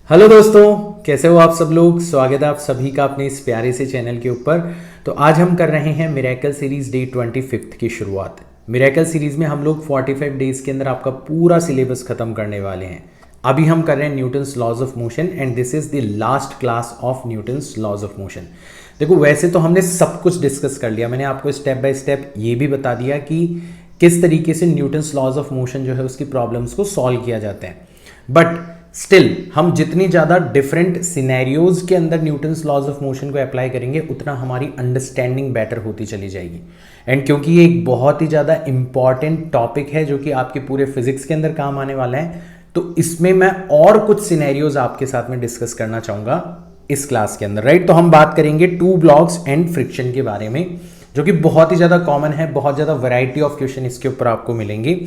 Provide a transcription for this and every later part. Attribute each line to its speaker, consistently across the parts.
Speaker 1: Hello दोस्तों, कैसे हो आप सब लोग। स्वागत है आप सभी का अपने इस प्यारे से चैनल के ऊपर। तो आज हम कर रहे हैं मिरेकल सीरीज डे 25 की शुरुआत। मिरेकल सीरीज में हम लोग 45 डेज के अंदर आपका पूरा सिलेबस खत्म करने वाले हैं। अभी हम कर रहे हैं Newton's laws of motion and this is the last class of Newton's laws of motion. देखो, वैसे तो हमने सब कुछ डिस्कस कर लिया। मैंने आपको स्टेप बाय स्टेप ये भी बता दिया कि किस तरीके से न्यूटन्स लॉज ऑफ मोशन जो है उसकी प्रॉब्लम्स को सॉल्व किया जाता है। बट स्टिल हम जितनी ज़्यादा डिफरेंट सिनेरियोज के अंदर न्यूटन्स लॉज ऑफ मोशन को अप्लाई करेंगे उतना हमारी अंडरस्टैंडिंग बेटर होती चली जाएगी। एंड क्योंकि ये एक बहुत ही ज़्यादा इंपॉर्टेंट टॉपिक है जो कि आपके पूरे फिजिक्स के अंदर काम आने वाला है, तो इसमें मैं और कुछ सिनेरियोज आपके साथ में डिस्कस करना चाहूँगा इस क्लास के अंदर। राइट, तो हम बात करेंगे टू ब्लॉक्स एंड फ्रिक्शन के बारे में, जो कि बहुत ही ज़्यादा कॉमन है। बहुत ज़्यादा वैरायटी ऑफ क्वेश्चन इसके ऊपर आपको मिलेंगे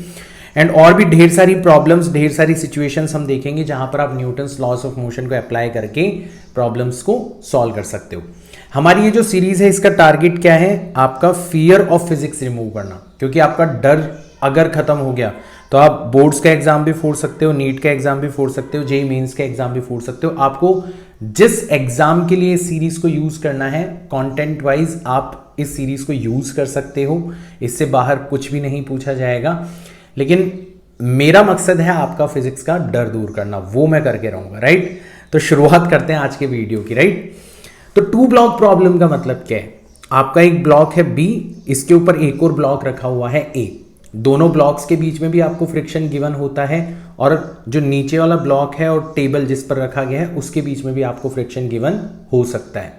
Speaker 1: एंड और भी ढेर सारी प्रॉब्लम्स, ढेर सारी सिचुएशंस हम देखेंगे जहां पर आप न्यूटन्स लॉज ऑफ मोशन को अप्लाई करके प्रॉब्लम्स को सॉल्व कर सकते हो। हमारी ये जो सीरीज है इसका टारगेट क्या है, आपका फियर ऑफ फिजिक्स रिमूव करना। क्योंकि आपका डर अगर खत्म हो गया तो आप बोर्ड्स का एग्जाम भी फोड़ सकते हो, नीट का एग्जाम भी फोड़ सकते हो, जेईई मेंस का एग्जाम भी फोड़ सकते हो। आपको जिस एग्जाम के लिए इस सीरीज को यूज करना है, कंटेंट वाइज आप इस सीरीज को यूज कर सकते हो। इससे बाहर कुछ भी नहीं पूछा जाएगा। लेकिन मेरा मकसद है आपका फिजिक्स का डर दूर करना, वो मैं करके रहूंगा। राइट, तो शुरुआत करते हैं आज के वीडियो की। राइट, तो टू ब्लॉक प्रॉब्लम का मतलब क्या है, आपका एक ब्लॉक है बी, इसके ऊपर एक और ब्लॉक रखा हुआ है ए। दोनों ब्लॉक्स के बीच में भी आपको फ्रिक्शन गिवन होता है और जो नीचे वाला ब्लॉक है और टेबल जिस पर रखा गया है उसके बीच में भी आपको फ्रिक्शन गिवन हो सकता है।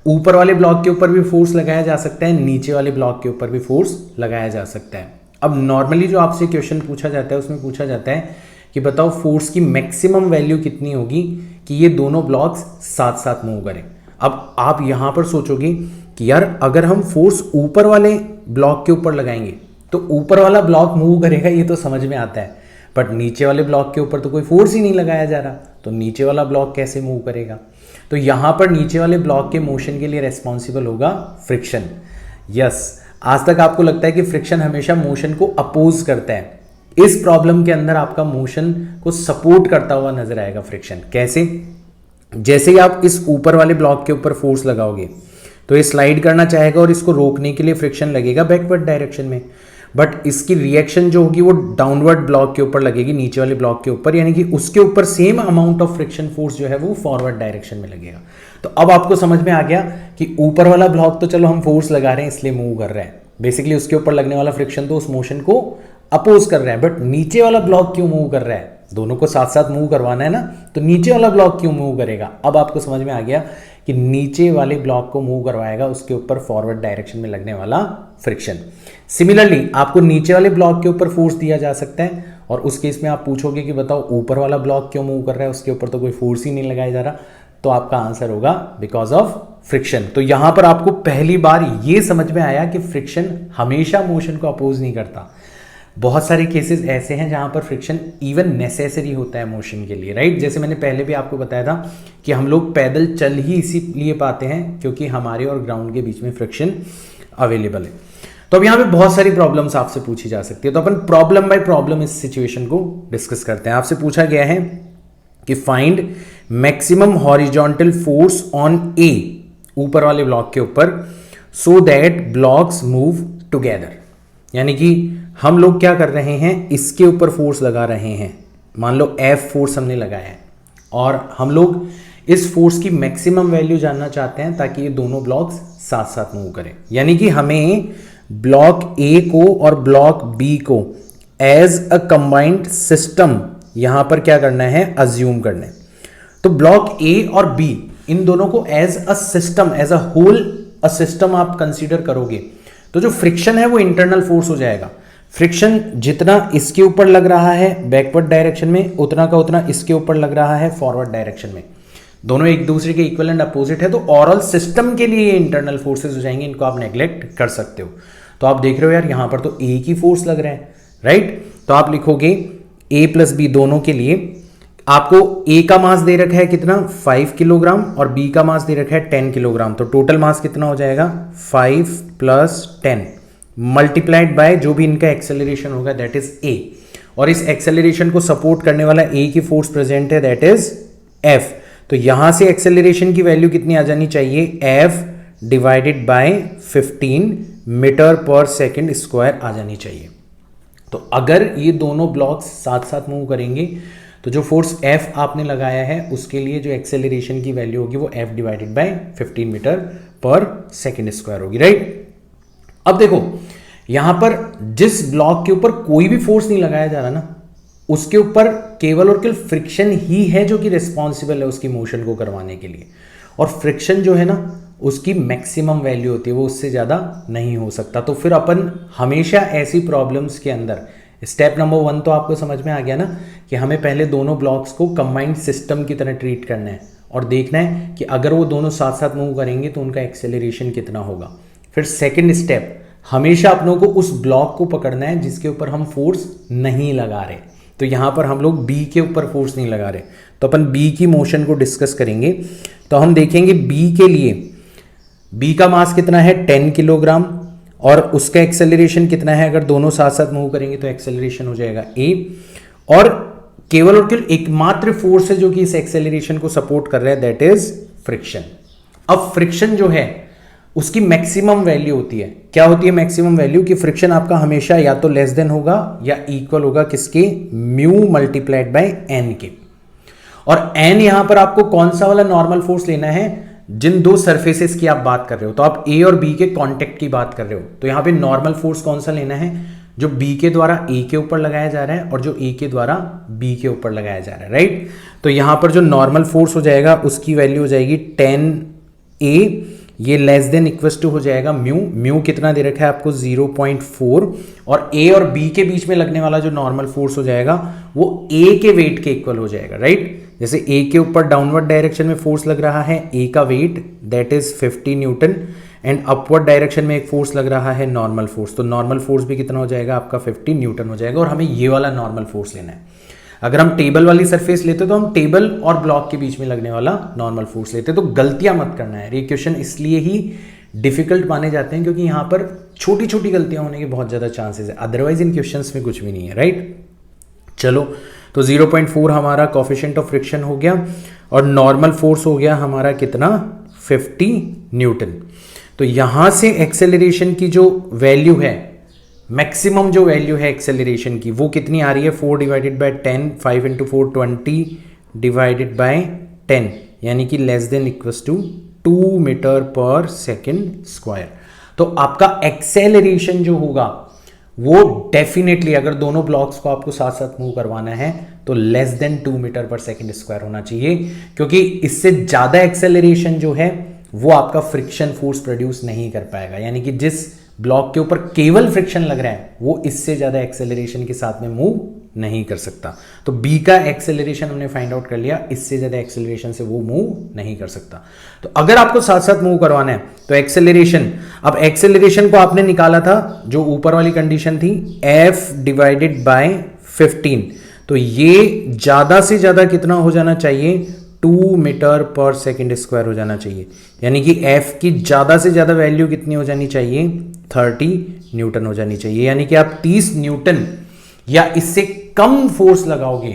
Speaker 1: ऊपर वाले ब्लॉक के ऊपर भी फोर्स लगाया जा सकता है, नीचे वाले ब्लॉक के ऊपर भी फोर्स लगाया जा सकता है। अब नॉर्मली जो आपसे क्वेश्चन पूछा जाता है उसमें पूछा जाता है कि बताओ फोर्स की मैक्सिमम वैल्यू कितनी होगी कि ये दोनों ब्लॉक्स साथ साथ मूव करें। अब आप यहां पर सोचोगे कि यार अगर हम फोर्स ऊपर वाले ब्लॉक के ऊपर लगाएंगे तो ऊपर वाला ब्लॉक मूव करेगा, ये तो समझ में आता है। बट नीचे वाले ब्लॉक के ऊपर तो कोई फोर्स ही नहीं लगाया जा रहा, तो नीचे वाला ब्लॉक कैसे मूव करेगा। तो यहां पर नीचे वाले ब्लॉक के मोशन के लिए रेस्पॉन्सिबल होगा फ्रिक्शन। यस, आज तक आपको लगता है कि फ्रिक्शन हमेशा मोशन को अपोज करता है। इस प्रॉब्लम के अंदर आपका मोशन को सपोर्ट करता हुआ नजर आएगा फ्रिक्शन। कैसे? जैसे ही आप इस ऊपर वाले ब्लॉक के ऊपर फोर्स लगाओगे तो ये स्लाइड करना चाहेगा और इसको रोकने के लिए फ्रिक्शन लगेगा बैकवर्ड डायरेक्शन में। बट इसकी रिएक्शन जो होगी वो डाउनवर्ड ब्लॉक के ऊपर लगेगी, नीचे वाले ब्लॉक के ऊपर, यानी कि उसके ऊपर same amount of friction force जो है वो फॉरवर्ड डायरेक्शन में लगेगा। तो अब आपको समझ में आ गया कि ऊपर वाला ब्लॉक तो चलो हम फोर्स लगा रहे हैं इसलिए मूव कर रहे हैं, बेसिकली उसके ऊपर लगने वाला फ्रिक्शन तो उस मोशन को अपोज कर रहा है। बट नीचे वाला ब्लॉक क्यों मूव कर रहा है, दोनों को साथ साथ मूव करवाना है ना, तो नीचे वाला ब्लॉक क्यों मूव करेगा। अब आपको समझ में आ गया कि नीचे वाले ब्लॉक को मूव करवाएगा उसके ऊपर फॉरवर्ड डायरेक्शन में लगने वाला फ्रिक्शन। सिमिलरली आपको नीचे वाले ब्लॉक के ऊपर फोर्स दिया जा सकता है और उस केस में आप पूछोगे कि बताओ ऊपर वाला ब्लॉक क्यों मूव कर रहा है, उसके ऊपर तो कोई फोर्स ही नहीं लगाया जा रहा। तो आपका आंसर होगा बिकॉज ऑफ फ्रिक्शन। तो यहां पर आपको पहली बार यह समझ में आया कि फ्रिक्शन हमेशा मोशन को अपोज नहीं करता। बहुत सारे केसेस ऐसे हैं जहां पर फ्रिक्शन इवन नेसेसरी होता है मोशन के लिए। राइट, जैसे मैंने पहले भी आपको बताया था कि हम लोग पैदल चल ही इसीलिए पाते हैं क्योंकि हमारे और ग्राउंड के बीच में फ्रिक्शन अवेलेबल है। तो अब यहां पे बहुत सारी प्रॉब्लम्स आपसे पूछी जा सकती है, तो अपन प्रॉब्लम बाय प्रॉब्लम इस सिचुएशन को डिस्कस करते हैं। आपसे पूछा गया है कि find maximum horizontal force on A, ऊपर वाले ब्लॉक के ऊपर, so that blocks move together. यानी कि हम लोग क्या कर रहे हैं, इसके ऊपर फोर्स लगा रहे हैं, मान लो एफ फोर्स हमने लगाया है और हम लोग इस फोर्स की मैक्सिमम वैल्यू जानना चाहते हैं ताकि ये दोनों ब्लॉक्स साथ साथ मूव करें। यानी कि हमें ब्लॉक ए को और ब्लॉक बी को एज अ कंबाइंड सिस्टम यहां पर क्या करना है, अज्यूम करना है। तो ब्लॉक ए और बी इन दोनों को as a system, as a whole a system आप कंसीडर करोगे तो जो फ्रिक्शन है वो इंटरनल फोर्स हो जाएगा। फ्रिक्शन जितना इसके ऊपर लग रहा है बैकवर्ड डायरेक्शन में, उतना का उतना इसके ऊपर लग रहा है फॉरवर्ड डायरेक्शन में। दोनों एक दूसरे के इक्वल एंड अपोजिट है, तो ओवरऑल सिस्टम के लिए ये इंटरनल फोर्सेस हो जाएंगे, इनको आप नेग्लेक्ट कर सकते हो। तो आप देख रहे हो यार यहां पर तो ए की फोर्स लग रहा है। राइट, तो आप लिखोगे ए प्लस बी दोनों के लिए आपको ए का मास दे रखा है कितना, 5 किलोग्राम, और बी का मास दे रखा है 10 किलोग्राम। तो टोटल मास कितना हो जाएगा, 5 + 10 मल्टीप्लाइड बाय जो भी इनका एक्सेलरेशन होगा दैट इज ए, और इस एक्सेलरेशन को सपोर्ट करने वाला ए की फोर्स प्रेजेंट है दैट इज एफ, तो यहां से एक्सेलरेशन की वैल्यू कितनी आ जानी चाहिए, एफ डिवाइडेड बाय 15 मीटर पर सेकंड स्क्वायर आ जानी चाहिए। तो अगर ये दोनों ब्लॉक्स साथ साथ मूव करेंगे तो जो फोर्स एफ आपने लगाया है उसके लिए जो एक्सेलरेशन की वैल्यू होगी वो एफ डिवाइडेड बाय 15 मीटर पर सेकंड स्क्वायर होगी, राइट। अब देखो यहां पर जिस ब्लॉक के ऊपर कोई भी फोर्स नहीं लगाया जा रहा ना, उसके ऊपर केवल और केवल फ्रिक्शन ही है जो कि रिस्पॉन्सिबल है उसकी मोशन को करवाने के लिए, और फ्रिक्शन जो है ना उसकी मैक्सिमम वैल्यू होती है, वो उससे ज़्यादा नहीं हो सकता। तो फिर अपन हमेशा ऐसी प्रॉब्लम्स के अंदर स्टेप नंबर 1 तो आपको समझ में आ गया ना कि हमें पहले दोनों ब्लॉक्स को कंबाइंड सिस्टम की तरह ट्रीट करना है और देखना है कि अगर वो दोनों साथ साथ मूव करेंगे तो उनका एक्सेलरेशन कितना होगा। फिर सेकेंड स्टेप, हमेशा अपनों को उस ब्लॉक को पकड़ना है जिसके ऊपर हम फोर्स नहीं लगा रहे। तो यहां पर हम लोग बी के ऊपर फोर्स नहीं लगा रहे, तो अपन बी की मोशन को डिस्कस करेंगे। तो हम देखेंगे बी के लिए, बी का मास कितना है 10 किलोग्राम और उसका एक्सेलरेशन कितना है, अगर दोनों साथ साथ मूव करेंगे तो एक्सेलरेशन हो जाएगा ए, और केवल और केवल एकमात्र फोर्स है जो कि इस एक्सेलरेशन को सपोर्ट कर रहा है, दैट इज फ्रिक्शन। अब फ्रिक्शन जो है उसकी मैक्सिमम वैल्यू होती है, क्या होती है मैक्सिमम वैल्यू, कि फ्रिक्शन आपका हमेशा या तो लेस देन होगा या इक्वल होगा किसके, म्यू मल्टीप्लाइड बाय एन के। और एन यहां पर आपको कौन सा वाला नॉर्मल फोर्स लेना है, जिन दो सरफेसेस की आप बात कर रहे हो, तो आप ए और बी के कांटेक्ट की बात कर रहे हो, तो यहां पे नॉर्मल फोर्स कौन सा लेना है, जो बी के द्वारा ए के ऊपर लगाया जा रहा है और जो ए के द्वारा बी के ऊपर लगाया जा रहा है, राइट। तो यहां पर जो नॉर्मल फोर्स हो जाएगा उसकी वैल्यू हो जाएगी 10A, ये लेस देन इक्वल्स टू हो जाएगा म्यू, म्यू कितना दे रखा है आपको 0.4, और ए और बी के बीच में लगने वाला जो नॉर्मल फोर्स हो जाएगा वो ए के वेट के इक्वल हो जाएगा, राइट। जैसे ए के ऊपर डाउनवर्ड डायरेक्शन में फोर्स लग रहा है, ए का weight that is 50 newton, and upward direction में एक फोर्स लग रहा है नॉर्मल फोर्स, तो नॉर्मल फोर्स भी कितना हो जाएगा आपका 50 न्यूटन हो जाएगा, और हमें ये वाला नॉर्मल फोर्स लेना है। अगर हम टेबल वाली सरफेस लेते तो हम टेबल और ब्लॉक के बीच में लगने वाला नॉर्मल फोर्स लेते, तो गलतियां मत करना है। ये क्वेश्चन इसलिए ही डिफिकल्ट माने जाते हैं क्योंकि यहां पर छोटी छोटी गलतियां होने के बहुत ज्यादा चांसेस है, अदरवाइज इन क्वेश्चंस में कुछ भी नहीं है, राइट। चलो तो 0.4 हमारा कोफिशिएंट ऑफ फ्रिक्शन हो गया, और नॉर्मल फोर्स हो गया हमारा कितना 50 न्यूटन। तो यहां से एक्सेलरेशन की जो वैल्यू है, मैक्सिमम जो वैल्यू है एक्सेलरेशन की, वो कितनी आ रही है 4 divided by 10, 5 into 4 20 divided by 10, यानी कि less than equals to 2 metre पर सेकेंड स्क्वायर। तो आपका एक्सेलरेशन जो होगा वो डेफिनेटली, अगर दोनों ब्लॉक्स को आपको साथ साथ मूव करवाना है तो लेस देन 2 मीटर पर सेकेंड स्क्वायर होना चाहिए, क्योंकि इससे ज्यादा एक्सेलरेशन जो है वो आपका फ्रिक्शन फोर्स प्रोड्यूस नहीं कर पाएगा। यानी कि जिस ब्लॉक के ऊपर केवल फ्रिक्शन लग रहा है वो इससे ज्यादा एक्सेलरेशन के साथ में मूव नहीं कर सकता। तो बी का एक्सेलरेशन हमने फाइंड आउट कर लिया, इससे ज्यादा एक्सेलरेशन से वो मूव नहीं कर सकता। तो अगर आपको साथ साथ मूव करवाना है तो एक्सेलरेशन, अब एक्सेलरेशन को आपने निकाला था जो ऊपर वाली कंडीशन थी f डिवाइडेड बाय 15, तो ये ज्यादा से ज्यादा कितना हो जाना चाहिए 2 मीटर पर सेकेंड स्क्वायर हो जाना चाहिए। यानी कि f की ज्यादा से ज्यादा वैल्यू कितनी हो जानी चाहिए 30 न्यूटन हो जानी चाहिए। यानी कि आप 30 न्यूटन या इससे कम फोर्स लगाओगे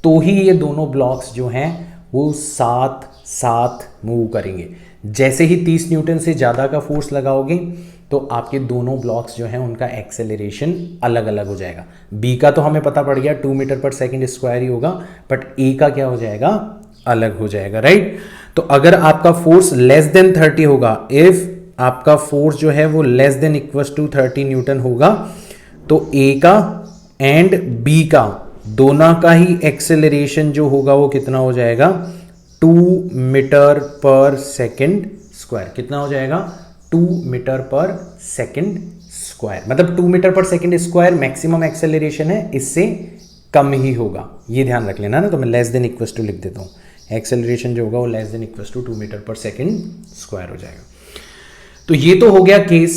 Speaker 1: तो ही ये दोनों ब्लॉक्स जो हैं वो साथ साथ मूव करेंगे। जैसे ही 30 न्यूटन से ज़्यादा का फोर्स लगाओगे तो आपके दोनों ब्लॉक्स जो हैं उनका एक्सेलरेशन अलग अलग हो जाएगा। बी का तो हमें पता पड़ गया 2 मीटर पर सेकेंड स्क्वायर ही होगा, बट ए का क्या हो जाएगा, अलग हो जाएगा, राइट। तो अगर आपका फोर्स लेस देन 30 होगा, इफ आपका फोर्स जो है वो less than equals to 30 newton होगा, तो ए का एंड बी का दोनों का ही एक्सेलरेशन जो होगा वो कितना हो जाएगा 2 मीटर पर सेकेंड स्क्वायर। कितना हो जाएगा 2 मीटर पर सेकेंड स्क्वायर, मतलब 2 मीटर पर सेकेंड स्क्वायर मैक्सिमम एक्सेलरेशन है, इससे कम ही होगा, ये ध्यान रख लेना ना। तो मैं लेस देन इक्वल्स टू लिख देता हूँ, एक्सेलरेशन जो होगा वो less than equals to 2 metre पर सेकेंड स्क्वायर हो जाएगा। तो ये तो हो गया केस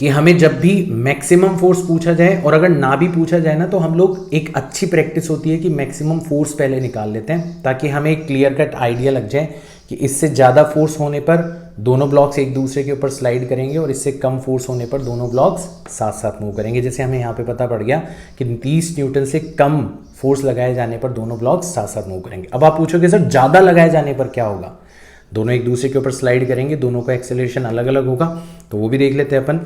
Speaker 1: कि हमें जब भी मैक्सिमम फोर्स पूछा जाए और अगर ना भी पूछा जाए ना, तो हम लोग एक अच्छी प्रैक्टिस होती है कि मैक्सिमम फोर्स पहले निकाल लेते हैं, ताकि हमें एक क्लियर कट आइडिया लग जाए कि इससे ज़्यादा फोर्स होने पर दोनों ब्लॉक्स एक दूसरे के ऊपर स्लाइड करेंगे और इससे कम फोर्स होने पर दोनों ब्लॉक्स साथ साथ मूव करेंगे। जैसे हमें यहाँ पे पता पड़ गया कि 30 न्यूटन से कम फोर्स लगाए जाने पर दोनों ब्लॉक्स साथ साथ मूव करेंगे। अब आप पूछोगे सर ज़्यादा लगाए जाने पर क्या होगा? दोनों एक दूसरे के ऊपर स्लाइड करेंगे, दोनों का एक्सेलरेशन अलग अलग होगा, तो वो भी देख लेते हैं अपन।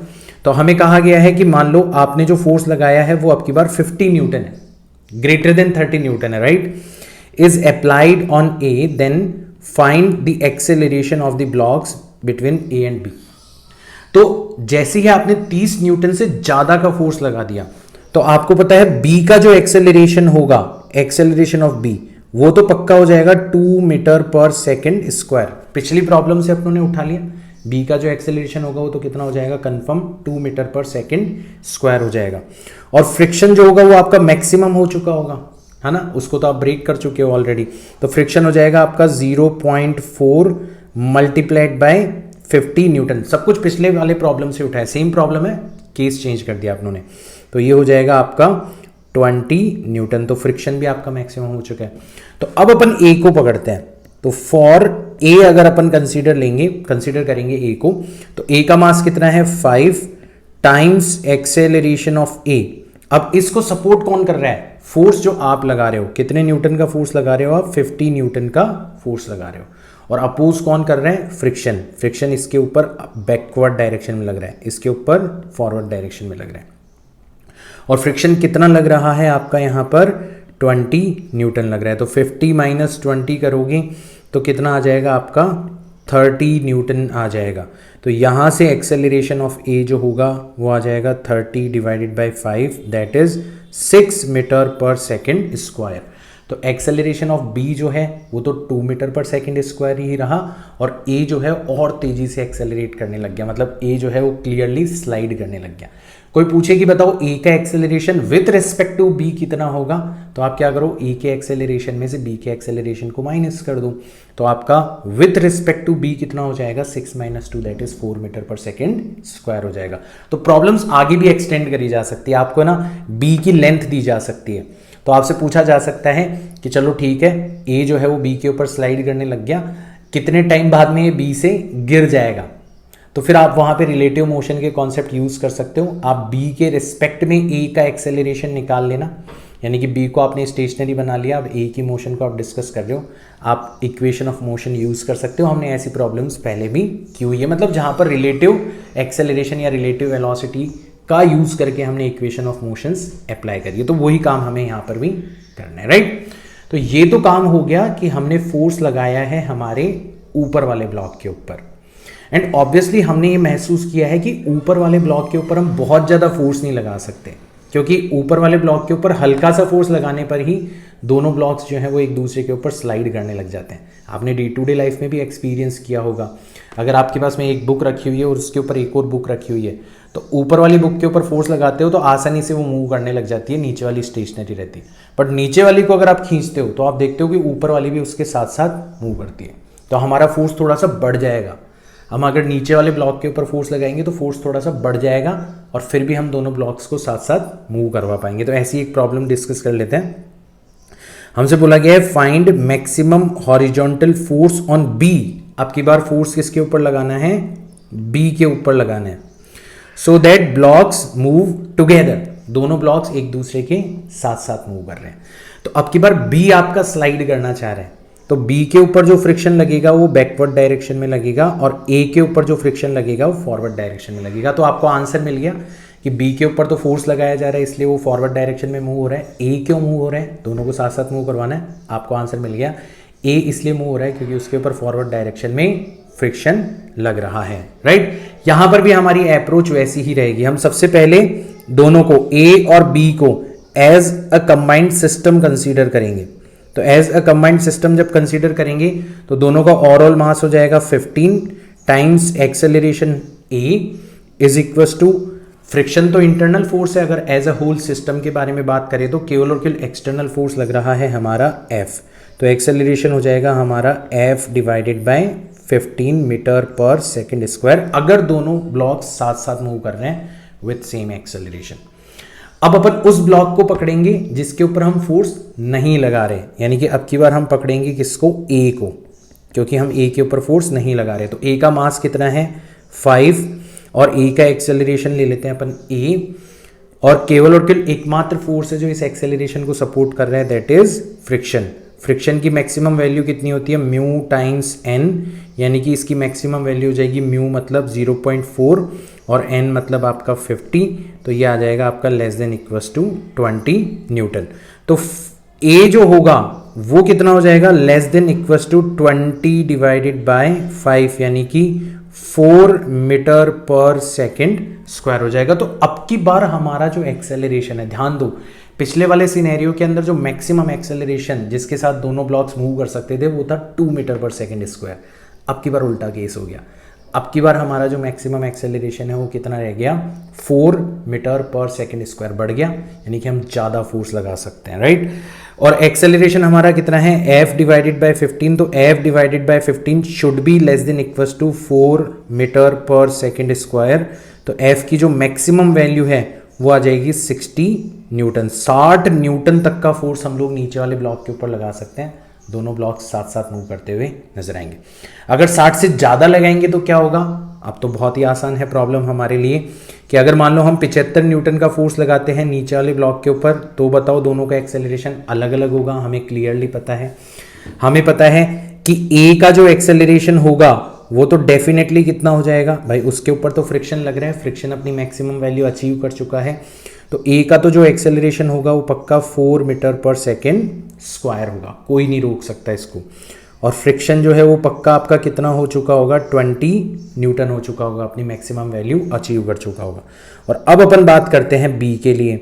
Speaker 1: तो हमें कहा गया है कि मान लो आपने जो फोर्स लगाया है वो आपकी बार 50 न्यूटन है, ग्रेटर देन 30 न्यूटन है, right, is applied on A, then find the acceleration of the blocks between A and B. तो जैसे ही आपने 30 न्यूटन से ज्यादा का फोर्स लगा दिया, तो आपको पता है बी का जो एक्सेलरेशन होगा, एक्सेलरेशन ऑफ बी, वो तो पक्का हो जाएगा 2 मीटर पर सेकेंड स्क्वायर। पिछली प्रॉब्लम से अपनों ने उठा लिया, बी का जो एक्सेलरेशन होगा वो तो कितना हो जाएगा, कंफर्म 2 मीटर पर सेकेंड स्क्वायर हो जाएगा। और फ्रिक्शन जो होगा वो आपका मैक्सिमम हो चुका होगा, है ना, उसको तो आप ब्रेक कर चुके हो ऑलरेडी। तो फ्रिक्शन हो जाएगा आपका 0.4 मल्टीप्लाइड बाय 50 न्यूटन। सब कुछ पिछले वाले प्रॉब्लम से उठाया, सेम प्रॉब्लम है, केस चेंज कर दिया आपने। तो ये हो जाएगा आपका 20 न्यूटन। तो फ्रिक्शन भी आपका मैक्सिमम हो चुका है। तो अब अपन ए को पकड़ते हैं। तो फॉर ए अगर अपन कंसीडर करेंगे ए को, तो ए का मास कितना है 5 टाइम्स एक्सेलरेशन ऑफ ए। अब इसको सपोर्ट कौन कर रहा है? फोर्स जो आप लगा रहे हो, कितने न्यूटन का फोर्स लगा रहे हो आप? 50 न्यूटन का फोर्स लगा रहे हो। और अपोज कौन कर रहे हैं? फ्रिक्शन। फ्रिक्शन इसके ऊपर बैकवर्ड डायरेक्शन में लग रहा है, इसके ऊपर फॉरवर्ड डायरेक्शन में लग रहा है। और फ्रिक्शन कितना लग रहा है आपका यहाँ पर? 20 न्यूटन लग रहा है। तो 50 माइनस 20 करोगे तो कितना आ जाएगा आपका? 30 न्यूटन आ जाएगा। तो यहाँ से एक्सेलरेशन ऑफ ए जो होगा वो आ जाएगा 30 divided by 5, that is 6 metre पर सेकेंड स्क्वायर। तो एक्सेलरेशन ऑफ बी जो है वो तो 2 मीटर पर सेकेंड स्क्वायर ही रहा, और ए जो है और तेजी से एक्सेलरेट करने लग गया, मतलब ए जो है वो क्लियरली स्लाइड करने लग गया। कोई पूछे कि बताओ ए का acceleration with respect to B कितना होगा, तो आप क्या करो, ए के एक्सेलरेशन में से बी के एक्सेलरेशन को माइनस कर दो। तो आपका विथ रिस्पेक्ट टू बी कितना हो जाएगा? 6 माइनस 2 दैट इज 4 मीटर पर सेकेंड स्क्वायर हो जाएगा। तो प्रॉब्लम्स आगे भी एक्सटेंड करी जा सकती है, आपको ना बी की लेंथ दी जा सकती है। तो आपसे पूछा जा सकता है कि चलो ठीक है, ए जो है वो बी के ऊपर स्लाइड करने लग गया, कितने टाइम बाद में ये बी से गिर जाएगा? तो फिर आप वहां पे रिलेटिव मोशन के कॉन्सेप्ट यूज कर सकते हो। आप बी के रिस्पेक्ट में ए का एक्सेलरेशन निकाल लेना, यानी कि बी को आपने स्टेशनरी बना लिया, अब ए की मोशन को आप डिस्कस कर रहे हो, आप इक्वेशन ऑफ मोशन यूज कर सकते हो। हमने ऐसी प्रॉब्लम्स पहले भी की हुई है, मतलब जहां पर रिलेटिव एक्सेलरेशन या रिलेटिव वेलोसिटी का यूज करके हमने इक्वेशन ऑफ मोशंस अप्लाई करी है। तो वही काम हमें यहाँ पर भी करना है, राइट। तो ये तो काम हो गया कि हमने फोर्स लगाया है हमारे ऊपर वाले ब्लॉक के ऊपर, एंड ऑब्वियसली हमने ये महसूस किया है कि ऊपर वाले ब्लॉक के ऊपर हम बहुत ज़्यादा फोर्स नहीं लगा सकते, क्योंकि ऊपर वाले ब्लॉक के ऊपर हल्का सा फोर्स लगाने पर ही दोनों ब्लॉक्स जो हैं वो एक दूसरे के ऊपर स्लाइड करने लग जाते हैं। आपने डे टू डे लाइफ में भी एक्सपीरियंस किया होगा। अगर आपके पास में एक बुक रखी हुई है और उसके ऊपर एक और बुक रखी हुई है, तो ऊपर वाली बुक के ऊपर फोर्स लगाते हो तो आसानी से वो मूव करने लग जाती है, नीचे वाली स्टेशनरी रहती है। बट नीचे वाली को अगर आप खींचते हो तो आप देखते हो कि ऊपर वाली भी उसके साथ साथ मूव करती है, तो हमारा फोर्स थोड़ा सा बढ़ जाएगा। हम अगर नीचे वाले ब्लॉक के ऊपर फोर्स लगाएंगे तो फोर्स थोड़ा सा बढ़ जाएगा, और फिर भी हम दोनों ब्लॉक्स को साथ साथ मूव करवा पाएंगे। तो ऐसी एक प्रॉब्लम डिस्कस कर लेते हैं। हमसे बोला गया है find maximum horizontal force on B. अब की बार फोर्स किसके ऊपर लगाना है? बी के ऊपर लगाना है, सो दैट ब्लॉक्स मूव टुगेदर। दोनों ब्लॉक्स एक दूसरे के साथ साथ मूव कर रहे हैं। तो अब की बार बी आपका स्लाइड करना चाह रहे हैं, तो बी के ऊपर जो फ्रिक्शन लगेगा वो बैकवर्ड डायरेक्शन में लगेगा, और ए के ऊपर जो फ्रिक्शन लगेगा वो फॉरवर्ड डायरेक्शन में लगेगा। तो आपको आंसर मिल गया कि बी के ऊपर तो फोर्स लगाया जा रहा है इसलिए वो फॉरवर्ड डायरेक्शन में मूव हो रहा है। ए क्यों मूव हो रहा है? दोनों को साथ साथ मूव करवाना है। आपको आंसर मिल गया, ए इसलिए मूव हो रहा है क्योंकि उसके ऊपर फॉरवर्ड डायरेक्शन में फ्रिक्शन लग रहा है, राइट। यहां पर भी हमारी अप्रोच वैसी ही रहेगी। हम सबसे पहले दोनों को, ए और बी को, as a combined system consider करेंगे। तो एज अ कंबाइंड सिस्टम जब कंसीडर करेंगे तो दोनों का ओवरऑल मास हो जाएगा 15 times acceleration A is equal to, friction तो इंटरनल फोर्स है, अगर एज अ होल सिस्टम के बारे में बात करें तो केवल और केवल एक्सटर्नल फोर्स लग रहा है हमारा एफ। तो एक्सेलरेशन हो जाएगा हमारा एफ डिवाइडेड बाय 15 मीटर पर सेकेंड स्क्वायर, अगर दोनों ब्लॉक्स साथ साथ मूव कर रहे हैं विथ सेम एक्सेलरेशन। अब अपन उस ब्लॉक को पकड़ेंगे जिसके ऊपर हम फोर्स नहीं लगा रहे, यानी कि अब की बार हम पकड़ेंगे किसको, ए को, क्योंकि हम ए के ऊपर फोर्स नहीं लगा रहे। तो ए का मास कितना है 5 और ए का एक्सेलरेशन ले लेते हैं अपन ए, और केवल एकमात्र फोर्स है जो इस एक्सेलरेशन को सपोर्ट कर रहा है, दैट इज फ्रिक्शन। फ्रिक्शन की मैक्सिमम वैल्यू कितनी होती है, म्यू टाइम्स एन, यानी कि इसकी मैक्सिमम वैल्यू हो जाएगी म्यू मतलब 0.4 और एन मतलब आपका 50, तो ये आ जाएगा आपका less than equals to 20 newton. तो ए जो होगा वो कितना हो जाएगा, less than equals to 20 divided by 5, यानी कि 4 मीटर पर सेकेंड स्क्वायर हो जाएगा। तो अब की बार हमारा जो एक्सेलरेशन है, ध्यान दो, पिछले वाले सिनेरियो के अंदर जो मैक्सिमम एक्सेलरेशन जिसके साथ दोनों ब्लॉक्स मूव कर सकते थे वो था 2 मीटर पर सेकेंड स्क्वायर। अब की बार उल्टा केस हो गया, अब की बार हमारा जो मैक्सिमम एक्सेलरेशन है वो कितना रह गया, 4 मीटर पर सेकेंड स्क्वायर बढ़ गया, यानी कि हम ज़्यादा फोर्स लगा सकते हैं, राइट। और एक्सेलरेशन हमारा कितना है, f डिवाइडेड बाय 15, तो f divided by 15 should be less than equals to 4 metre पर सेकेंड स्क्वायर। तो f की जो मैक्सिमम वैल्यू है वो आ जाएगी 60 न्यूटन। 60 न्यूटन तक का फोर्स हम लोग नीचे वाले ब्लॉक के ऊपर लगा सकते हैं, दोनों ब्लॉक साथ साथ मूव करते हुए नजर आएंगे। अगर 60 से ज़्यादा लगाएंगे तो क्या होगा, अब तो बहुत ही आसान है प्रॉब्लम हमारे लिए, कि अगर मान लो हम 75 न्यूटन का फोर्स लगाते हैं नीचे वाले ब्लॉक के ऊपर, तो बताओ दोनों का एक्सेलरेशन अलग अलग होगा, हमें क्लियरली पता है। हमें पता है कि ए का जो एक्सेलरेशन होगा वो तो डेफिनेटली कितना हो जाएगा भाई, उसके ऊपर तो फ्रिक्शन लग रहा है, फ्रिक्शन अपनी मैक्सिमम वैल्यू अचीव कर चुका है, तो ए का तो जो एक्सेलरेशन होगा वो पक्का 4 मीटर पर सेकेंड स्क्वायर होगा, कोई नहीं रोक सकता इसको। और फ्रिक्शन जो है वो पक्का आपका कितना हो चुका होगा, 20 न्यूटन हो चुका होगा, अपनी मैक्सिमम वैल्यू अचीव कर चुका होगा। और अब अपन बात करते हैं बी के लिए,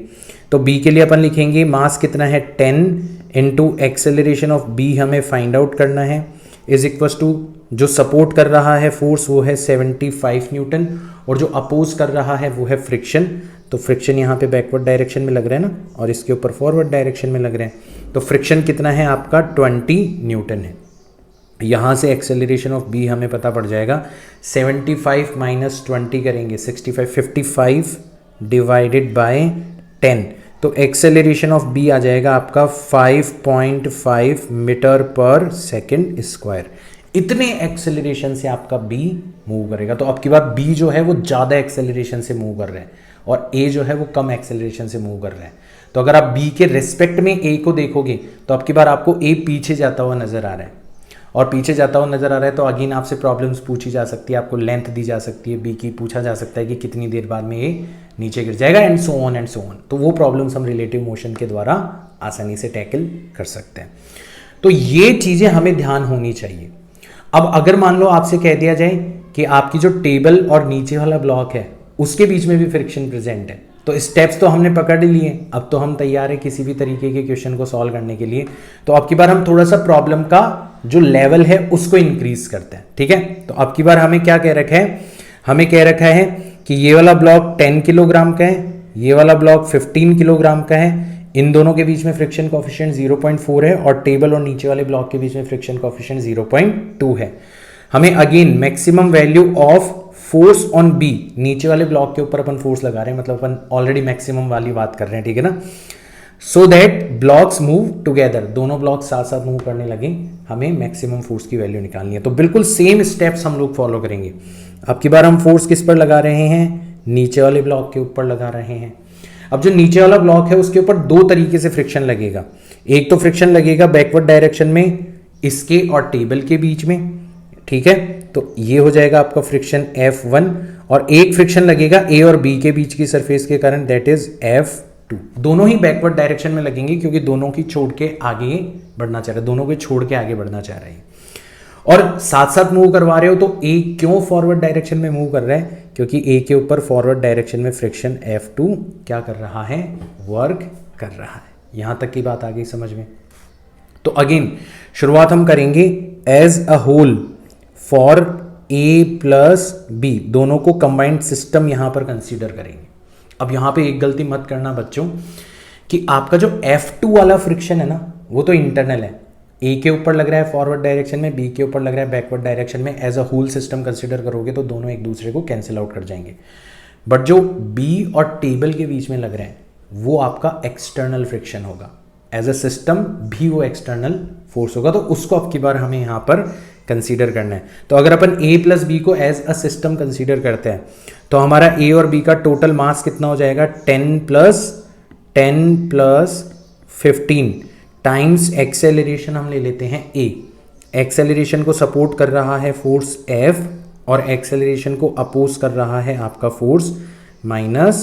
Speaker 1: तो बी के लिए अपन लिखेंगे मास कितना है 10 इंटू एक्सेलरेशन ऑफ बी हमें फाइंड आउट करना है, इज इक्वल्स टू जो सपोर्ट कर रहा है फोर्स वो है 75 न्यूटन, और जो अपोज कर रहा है वो है फ्रिक्शन। तो फ्रिक्शन यहाँ पे बैकवर्ड डायरेक्शन में लग रहा है ना, और इसके ऊपर फॉरवर्ड डायरेक्शन में लग रहे हैं, तो फ्रिक्शन कितना है आपका 20 न्यूटन है। यहाँ से एक्सेलरेशन ऑफ बी हमें पता पड़ जाएगा, 75 माइनस 20 करेंगे 65, 55 डिवाइडेड बाय 10, तो एक्सेलरेशन ऑफ बी आ जाएगा आपका 5.5 मीटर पर सेकेंड स्क्वायर। इतने एक्सेलरेशन से आपका बी मूव करेगा। तो अब की बार बी जो है वो ज़्यादा एक्सेलरेशन से मूव कर रहे हैं और ए जो है वो कम एक्सेलरेशन से मूव कर रहे हैं। तो अगर आप बी के रिस्पेक्ट में ए को देखोगे तो अब की बार आपको ए पीछे जाता हुआ नजर आ रहा है, और पीछे जाता हुआ नजर आ रहा है तो अगेन आपसे प्रॉब्लम्स पूछी जा सकती है, आपको लेंथ दी जा सकती है बी की, पूछा जा सकता है कि कितनी देर बाद में ये नीचे गिर जाएगा, and so on and so on. तो वो प्रॉब्लम्स हम रिलेटिव मोशन के द्वारा आसानी से टैकल कर सकते हैं। तो ये चीज़ें हमें ध्यान होनी चाहिए। अब अगर मान लो आपसे कह दिया जाए कि आपकी जो टेबल और नीचे वाला ब्लॉक है उसके बीच में भी फ्रिक्शन प्रेजेंट है, तो स्टेप्स तो हमने पकड़ लिए, अब तो हम तैयार है किसी भी तरीके के क्वेश्चन को सॉल्व करने के लिए। तो अब की बार हम थोड़ा सा प्रॉब्लम का जो लेवल है उसको इंक्रीज करते हैं, ठीक है। तो अब की बार हमें क्या कह रखा है, हमें कह रखा है कि ये वाला ब्लॉक 10 किलोग्राम का है, ये वाला ब्लॉक 15 किलोग्राम का है, इन दोनों के बीच में फ्रिक्शन कोएफिशिएंट 0.4 है, और टेबल और नीचे वाले ब्लॉक के बीच में फ्रिक्शन कोएफिशिएंट 0.2 है। हमें again maximum value of force on B, नीचे वाले ब्लॉक के ऊपर अपन फोर्स लगा रहे हैं, मतलब अपन ऑलरेडी मैक्सिमम वाली बात कर रहे हैं, ठीक है ना। सो दैट ब्लॉक्स मूव टुगेदर, दोनों ब्लॉक्स साथ साथ मूव करने लगे, हमें मैक्सिमम फोर्स की वैल्यू निकालनी है। तो बिल्कुल सेम स्टेप्स हम लोग फॉलो करेंगे। अब की बार हम फोर्स किस पर लगा रहे हैं, नीचे वाले ब्लॉक के ऊपर लगा रहे हैं। अब जो नीचे वाला ब्लॉक है उसके ऊपर दो तरीके से फ्रिक्शन लगेगा, एक तो फ्रिक्शन लगेगा बैकवर्ड डायरेक्शन में इसके और टेबल के बीच में, ठीक है, तो ये हो जाएगा आपका फ्रिक्शन F1, और एक फ्रिक्शन लगेगा ए और बी के बीच की सरफेस के कारण, दैट इज F2। दोनों ही बैकवर्ड डायरेक्शन में लगेंगे क्योंकि दोनों की छोड़ के आगे बढ़ना चाह रहे हैं, दोनों को छोड़ के आगे बढ़ना चाह रहे हैं, और साथ साथ मूव करवा रहे हो। तो ए क्यों फॉरवर्ड डायरेक्शन में मूव कर रहा है, क्योंकि ए के ऊपर फॉरवर्ड डायरेक्शन में फ्रिक्शन F2 क्या कर रहा है, वर्क कर रहा है। यहां तक की बात आ गई समझ में। तो अगेन शुरुआत हम करेंगे as a whole for A plus B, दोनों को कंबाइंड सिस्टम यहां पर कंसीडर करेंगे। अब यहां पे एक गलती मत करना बच्चों कि आपका जो F2 वाला फ्रिक्शन है ना वो तो इंटरनल है, ए के ऊपर लग रहा है फॉरवर्ड डायरेक्शन में, बी के ऊपर लग रहा है बैकवर्ड डायरेक्शन में, as a whole system consider करोगे तो दोनों एक दूसरे को कैंसिल आउट कर जाएंगे। बट जो बी और टेबल के बीच में लग रहा है वो आपका एक्सटर्नल फ्रिक्शन होगा, एज अ सिस्टम भी वो एक्सटर्नल फोर्स होगा, तो उसको अब की बार हमें यहाँ पर कंसीडर करना है। तो अगर अपन ए प्लस बी को एज अ सिस्टम कंसीडर करते हैं तो हमारा ए और बी का टोटल मास कितना हो जाएगा, 10 प्लस 15 टाइम्स एक्सेलरेशन हम ले लेते हैं ए। एक्सेलरेशन को सपोर्ट कर रहा है फोर्स एफ और एक्सेलरेशन को अपोज कर रहा है आपका फोर्स माइनस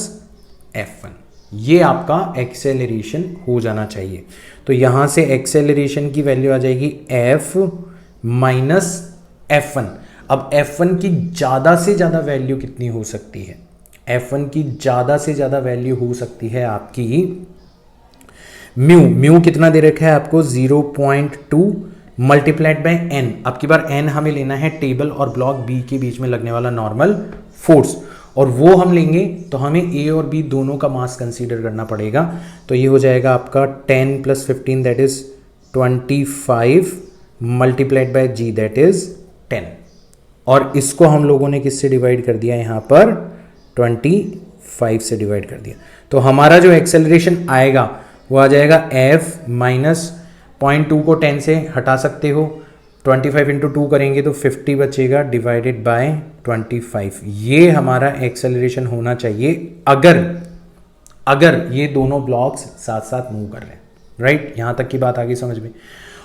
Speaker 1: F1। ये आपका एक्सेलरेशन हो जाना चाहिए। तो यहां से एक्सेलरेशन की वैल्यू आ जाएगी F माइनस F1। अब F1 की ज़्यादा से ज़्यादा वैल्यू कितनी हो सकती है, F1 की ज़्यादा से ज़्यादा वैल्यू हो सकती है आपकी म्यू कितना दे रखा है आपको 0.2 मल्टीप्लाइड बाय n। अब की बार n हमें लेना है टेबल और ब्लॉक बी के बीच में लगने वाला नॉर्मल फोर्स, और वो हम लेंगे तो हमें ए और बी दोनों का मास कंसीडर करना पड़ेगा। तो ये हो जाएगा आपका 10 plus 15 that is 25 multiplied by g that is 10, और इसको हम लोगों ने किससे डिवाइड कर दिया, यहाँ पर 25 से डिवाइड कर दिया। तो हमारा जो एक्सेलरेशन आएगा वो आ जाएगा एफ माइनस 0.2 को 10 से हटा सकते हो, 25 इंटू 2 करेंगे तो 50 बचेगा डिवाइडेड बाय 25। ये हमारा एक्सेलरेशन होना चाहिए अगर ये दोनों ब्लॉक्स साथ साथ मूव कर रहे हैं, राइट। यहां तक की बात आगे समझ में।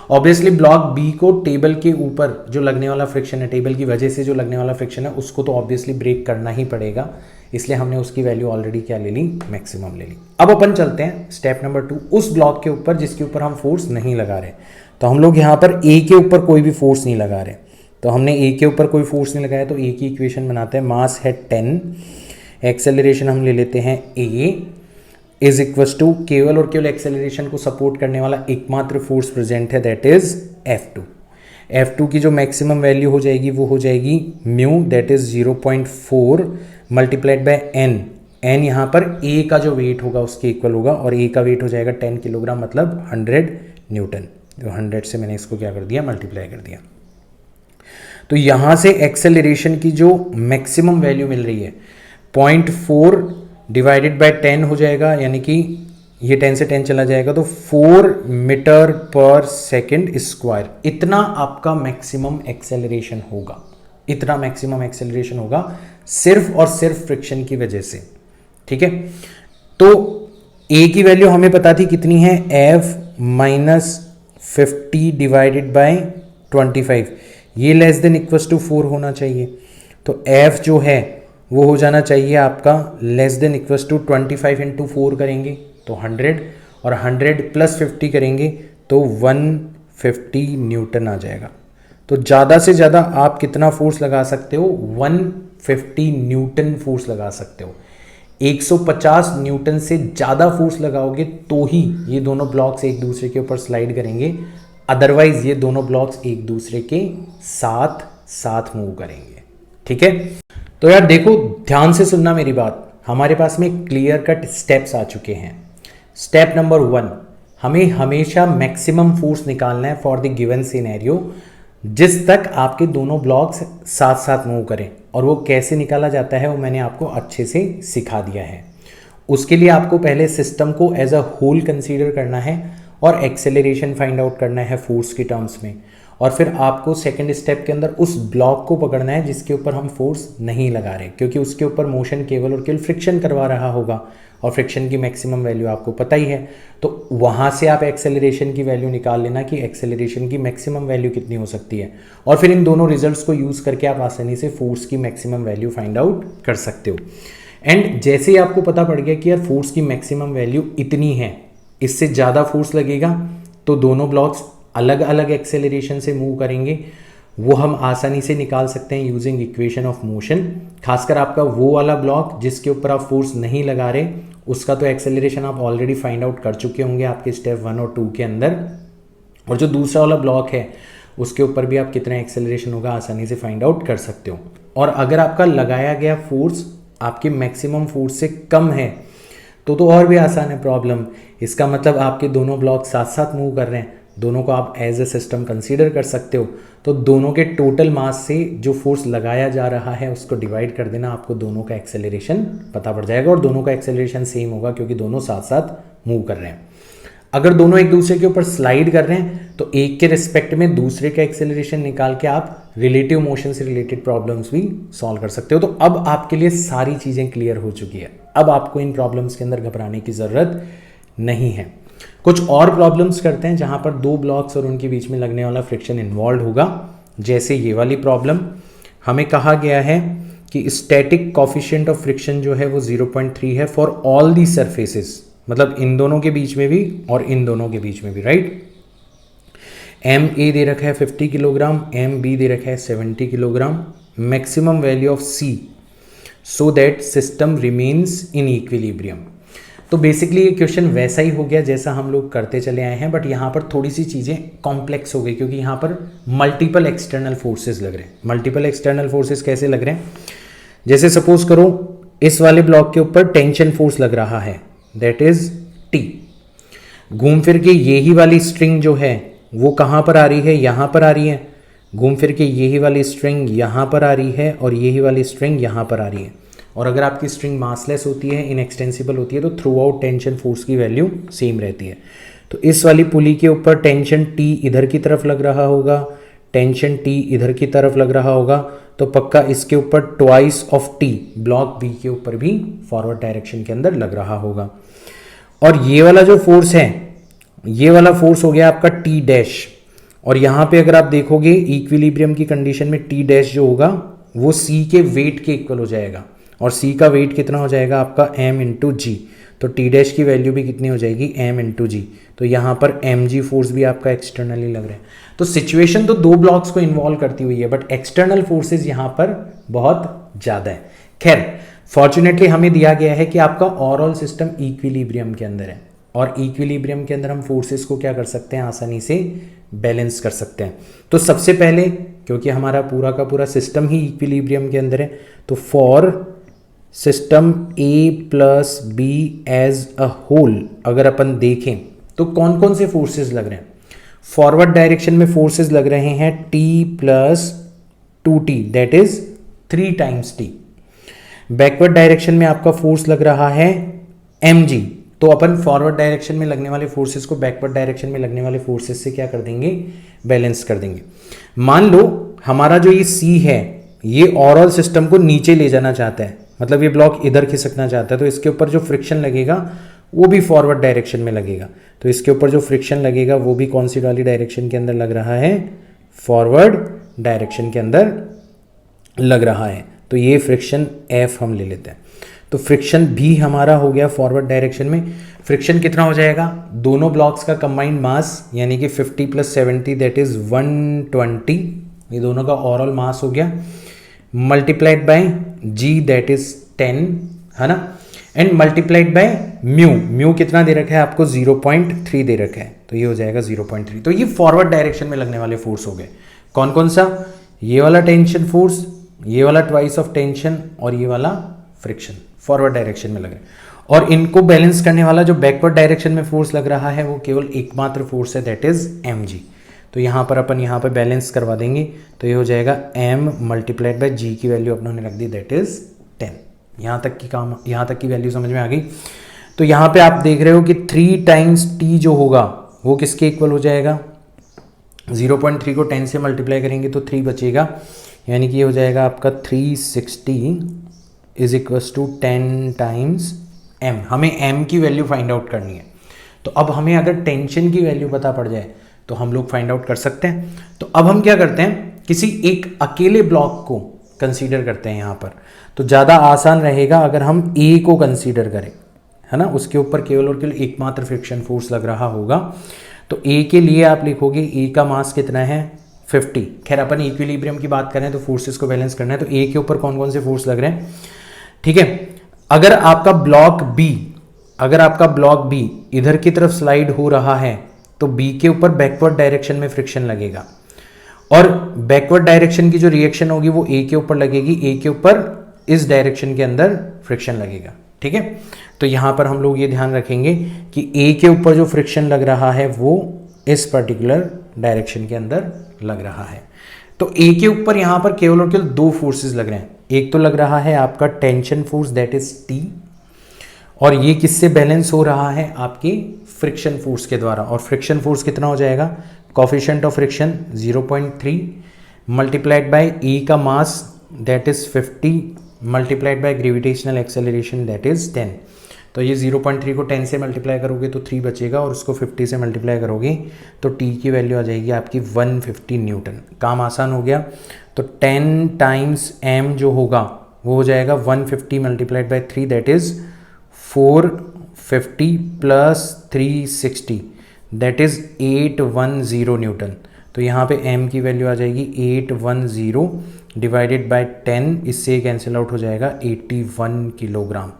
Speaker 1: ऑब्वियसली ब्लॉक बी को टेबल के ऊपर जो लगने वाला फ्रिक्शन है, टेबल की वजह से जो लगने वाला फ्रिक्शन है, उसको तो ऑब्वियसली ब्रेक करना ही पड़ेगा, इसलिए हमने उसकी वैल्यू ऑलरेडी क्या ले ली, मैक्सिमम ले ली। अब अपन चलते हैं स्टेप नंबर 2, उस ब्लॉक के ऊपर जिसके ऊपर हम फोर्स नहीं लगा रहे। तो हम लोग यहाँ पर ए के ऊपर कोई भी फोर्स नहीं लगा रहे, तो हमने ए के ऊपर कोई फोर्स नहीं लगाया, तो ए की इक्वेशन बनाते हैं। मास है 10, एक्सेलरेशन हम ले लेते हैं ए इज इक्वल टू, केवल और केवल एक्सेलरेशन को सपोर्ट करने वाला एकमात्र फोर्स प्रेजेंट है दैट इज F2। F2 की जो मैक्सिमम वैल्यू हो जाएगी वो हो जाएगी mu that is 0.4 multiplied by n। n यहाँ पर a का जो वेट होगा उसके इक्वल होगा, और a का वेट हो जाएगा 10 किलोग्राम मतलब 100 न्यूटन। तो 100 से मैंने इसको क्या कर दिया, मल्टीप्लाई कर दिया। तो यहाँ से एक्सेलरेशन की जो मैक्सिमम वैल्यू मिल रही है 0.4 डिवाइडेड बाय 10 हो जाएगा, यानी कि ये 10 से 10 चला जाएगा तो 4 मीटर पर सेकेंड स्क्वायर। इतना आपका मैक्सिमम एक्सेलरेशन होगा, इतना मैक्सिमम एक्सेलरेशन होगा सिर्फ और सिर्फ फ्रिक्शन की वजह से, ठीक है। तो a की वैल्यू हमें पता थी कितनी है, f माइनस 50 डिवाइडेड बाय 25, ये लेस देन इक्वल्स टू 4 होना चाहिए। तो f जो है वो हो जाना चाहिए आपका less than equals to 25 into 4 करेंगे तो 100, और 100 प्लस 50 करेंगे तो 150 न्यूटन आ जाएगा। तो ज़्यादा से ज़्यादा आप कितना फोर्स लगा सकते हो, 150 न्यूटन फोर्स लगा सकते हो। 150 न्यूटन से ज़्यादा फोर्स लगाओगे तो ही ये दोनों ब्लॉक्स एक दूसरे के ऊपर स्लाइड करेंगे, अदरवाइज ये दोनों ब्लॉक्स एक दूसरे के साथ साथ मूव करेंगे, ठीक है। तो यार देखो, ध्यान से सुनना मेरी बात, हमारे पास में क्लियर कट स्टेप्स आ चुके हैं। स्टेप नंबर 1, हमें हमेशा मैक्सिमम फोर्स निकालना है फॉर द गिवन सिनेरियो, जिस तक आपके दोनों ब्लॉक्स साथ साथ मूव करें। और वो कैसे निकाला जाता है वो मैंने आपको अच्छे से सिखा दिया है। उसके लिए आपको पहले सिस्टम को एज अ होल कंसीडर करना है और एक्सेलरेशन फाइंड आउट करना है फोर्स के टर्म्स में, और फिर आपको सेकंड स्टेप के अंदर उस ब्लॉक को पकड़ना है जिसके ऊपर हम फोर्स नहीं लगा रहे, क्योंकि उसके ऊपर मोशन केवल और केवल फ्रिक्शन करवा रहा होगा, और फ्रिक्शन की मैक्सिमम वैल्यू आपको पता ही है। तो वहाँ से आप एक्सेलरेशन की वैल्यू निकाल लेना कि एक्सेलरेशन की मैक्सिमम वैल्यू कितनी हो सकती है, और फिर इन दोनों रिजल्ट्स को यूज़ करके आप आसानी से फोर्स की मैक्सिमम वैल्यू फाइंड आउट कर सकते हो। एंड जैसे ही आपको पता पड़ गया कि यार फोर्स की मैक्सिमम वैल्यू इतनी है, इससे ज़्यादा फोर्स लगेगा तो दोनों ब्लॉक्स अलग अलग एक्सेलरेशन से मूव करेंगे, वो हम आसानी से निकाल सकते हैं यूजिंग इक्वेशन ऑफ मोशन। खासकर आपका वो वाला ब्लॉक जिसके ऊपर आप फोर्स नहीं लगा रहे, उसका तो एक्सेलरेशन आप ऑलरेडी फाइंड आउट कर चुके होंगे आपके स्टेप 1 और 2 के अंदर, और जो दूसरा वाला ब्लॉक है उसके ऊपर भी आप कितना एक्सेलरेशन होगा आसानी से फाइंड आउट कर सकते हो। और अगर आपका लगाया गया फोर्स आपके मैक्सिमम फोर्स से कम है तो और भी आसान है प्रॉब्लम। इसका मतलब आपके दोनों ब्लॉक साथ साथ मूव कर रहे हैं, दोनों को आप एज ए सिस्टम कंसीडर कर सकते हो, तो दोनों के टोटल मास से जो फोर्स लगाया जा रहा है उसको डिवाइड कर देना, आपको दोनों का एक्सेलरेशन पता पड़ जाएगा। और दोनों का एक्सेलरेशन सेम होगा क्योंकि दोनों साथ साथ मूव कर रहे हैं। अगर दोनों एक दूसरे के ऊपर स्लाइड कर रहे हैं तो एक के रिस्पेक्ट में दूसरे का एक्सेलरेशन निकाल के आप रिलेटिव मोशन से रिलेटेड प्रॉब्लम्स भी सॉल्व कर सकते हो। तो अब आपके लिए सारी चीज़ें क्लियर हो चुकी है, अब आपको इन प्रॉब्लम्स के अंदर घबराने की ज़रूरत नहीं है। कुछ और प्रॉब्लम्स करते हैं जहां पर दो ब्लॉक्स और उनके बीच में लगने वाला फ्रिक्शन इन्वॉल्व होगा। जैसे ये वाली प्रॉब्लम, हमें कहा गया है कि स्टैटिक कॉफिशिएंट ऑफ फ्रिक्शन जो है वो 0.3 है फॉर ऑल दी सरफेसेस, मतलब इन दोनों के बीच में भी और इन दोनों के बीच में भी, राइट। एम ए दे रखा है 50 किलोग्राम, एम बी दे रखा है 70 kilogram, maximum value of C so that system remains in equilibrium. तो बेसिकली ये क्वेश्चन वैसा ही हो गया जैसा हम लोग करते चले आए हैं, बट यहाँ पर थोड़ी सी चीज़ें कॉम्प्लेक्स हो गई क्योंकि यहाँ पर मल्टीपल एक्सटर्नल फोर्सेस लग रहे हैं। मल्टीपल एक्सटर्नल फोर्सेस कैसे लग रहे हैं, जैसे सपोज करो इस वाले ब्लॉक के ऊपर टेंशन फोर्स लग रहा है, दैट इज टी। घूम फिर के यही वाली स्ट्रिंग जो है वो कहाँ पर आ रही है, यहाँ पर आ रही है। घूम फिर के यही वाली स्ट्रिंग यहाँ पर आ रही है और यही वाली स्ट्रिंग यहाँ पर आ रही है। और अगर आपकी स्ट्रिंग मासलेस होती है, इनएक्सटेंसिबल होती है, तो थ्रू आउट टेंशन फोर्स की वैल्यू सेम रहती है। तो इस वाली पुली के ऊपर टेंशन टी इधर की तरफ लग रहा होगा, टेंशन टी इधर की तरफ लग रहा होगा, तो पक्का इसके ऊपर twice of T block B के ऊपर भी फॉरवर्ड डायरेक्शन के अंदर लग रहा होगा। और ये वाला जो फोर्स है, ये वाला फोर्स हो गया आपका टी डैश। और यहाँ पे अगर आप देखोगे इक्विलिब्रियम की कंडीशन में टी डैश जो होगा वो सी के वेट के इक्वल हो जाएगा, और सी का वेट कितना हो जाएगा आपका m इंटू जी। तो टी डैश की वैल्यू भी कितनी हो जाएगी, m इंटू जी। तो यहाँ पर mg फोर्स भी आपका एक्सटर्नली लग रहा है। तो सिचुएशन तो दो ब्लॉक्स को इन्वॉल्व करती हुई है, बट एक्सटर्नल फोर्सेज यहाँ पर बहुत ज़्यादा है। खैर फॉर्चुनेटली हमें दिया गया है कि आपका ओवरऑल सिस्टम इक्विलिब्रियम के अंदर है, और इक्विलिब्रियम के अंदर हम फोर्सेस को क्या कर सकते हैं, आसानी से बैलेंस कर सकते हैं। तो सबसे पहले, क्योंकि हमारा पूरा का पूरा सिस्टम ही इक्विलिब्रियम के अंदर है, तो for system A plus B as a whole अगर अपन देखें तो कौन कौन से फोर्सेस लग रहे हैं। फॉरवर्ड डायरेक्शन में फोर्सेस लग रहे हैं T plus 2t, that is 3 times T. Backward direction में आपका फोर्स लग रहा है mg। तो अपन फॉरवर्ड डायरेक्शन में लगने वाले फोर्सेस को बैकवर्ड डायरेक्शन में लगने वाले फोर्सेस से क्या कर देंगे, बैलेंस कर देंगे। मान लो हमारा जो ये C है ये ओवरऑल सिस्टम को नीचे ले जाना चाहता है, मतलब ये ब्लॉक इधर खिसकना चाहता है, तो इसके ऊपर जो फ्रिक्शन लगेगा वो भी फॉरवर्ड डायरेक्शन में लगेगा। तो इसके ऊपर जो फ्रिक्शन लगेगा वो भी कौन सी वाली डायरेक्शन के अंदर लग रहा है, फॉरवर्ड डायरेक्शन के अंदर लग रहा है। तो ये फ्रिक्शन F हम ले लेते हैं। तो फ्रिक्शन भी हमारा हो गया फॉरवर्ड डायरेक्शन में। फ्रिक्शन कितना हो जाएगा, दोनों ब्लॉक्स का कंबाइंड मास यानी कि 50 प्लस 70 दैट इज 120, ये दोनों का ओवरऑल मास हो गया, multiplied by g that is 10, है ना, and multiplied by mu. Mu कितना दे रखा है आपको, 0.3 दे रखा है, तो ये हो जाएगा 0.3। तो ये फॉरवर्ड डायरेक्शन में लगने वाले फोर्स हो गए। कौन कौन सा, ये वाला टेंशन फोर्स, ये वाला ट्वाइस ऑफ टेंशन और ये वाला फ्रिक्शन फॉरवर्ड डायरेक्शन में लग रहा है। और इनको बैलेंस करने वाला जो बैकवर्ड डायरेक्शन में फोर्स लग रहा है वो केवल एकमात्र फोर्स है, दैट इज mg। तो यहाँ पर अपन यहाँ पर बैलेंस करवा देंगे, तो ये हो जाएगा m मल्टीप्लाइड बाय g की वैल्यू अपनों ने रख दी दैट इज 10। यहाँ तक की वैल्यू समझ में आ गई। तो यहाँ पे आप देख रहे हो कि 3 टाइम्स t जो होगा वो किसके इक्वल हो जाएगा, 0.3 को 10 से मल्टीप्लाई करेंगे तो 3 बचेगा, यानी कि ये हो जाएगा आपका 360 is equals to 10 times m। हमें m की वैल्यू फाइंड आउट करनी है। तो अब हमें अगर टेंशन की वैल्यू पता पड़ जाए तो हम लोग फाइंड आउट कर सकते हैं। तो अब हम क्या करते हैं, किसी एक अकेले ब्लॉक को कंसीडर करते हैं यहाँ पर, तो ज़्यादा आसान रहेगा अगर हम A को कंसीडर करें, है ना। उसके ऊपर केवल और केवल एकमात्र फ्रिक्शन फोर्स लग रहा होगा। तो A के लिए आप लिखोगे A का मास कितना है 50। खैर अपन इक्विलिब्रियम की बात करें तो फोर्सेस को बैलेंस करना है, तो A के ऊपर कौन कौन से फोर्स लग रहे हैं, ठीक है। अगर आपका ब्लॉक B इधर की तरफ स्लाइड हो रहा है तो B के ऊपर बैकवर्ड डायरेक्शन में फ्रिक्शन लगेगा, और बैकवर्ड डायरेक्शन की जो रिएक्शन होगी वो A के ऊपर लगेगी, A के ऊपर इस डायरेक्शन के अंदर फ्रिक्शन लगेगा, ठीक है। तो यहां पर हम लोग ये ध्यान रखेंगे कि A के ऊपर जो फ्रिक्शन लग रहा है वो इस पर्टिकुलर डायरेक्शन के अंदर लग रहा है। तो ए के ऊपर यहाँ पर केवल और केवल दो फोर्सेस लग रहे हैं। एक तो लग रहा है आपका tension force that is T, और ये किससे बैलेंस हो रहा है, आपके फ्रिक्शन फोर्स के द्वारा। और फ्रिक्शन फोर्स कितना हो जाएगा, coefficient of friction 0.3 multiplied by A का mass that is 50 multiplied by gravitational acceleration that is 10। तो ये 0.3 को 10 से मल्टीप्लाई करोगे तो 3 बचेगा, और उसको 50 से मल्टीप्लाई करोगे तो टी की वैल्यू आ जाएगी आपकी 150 न्यूटन। काम आसान हो गया। तो 10 टाइम्स एम जो होगा वो हो जाएगा 150 multiplied by 3 that is 450 plus 360 that is 810 Newton. तो यहाँ पे m की वैल्यू आ जाएगी 810 डिवाइडेड बाय 10, इससे कैंसिल आउट हो जाएगा 81 किलोग्राम।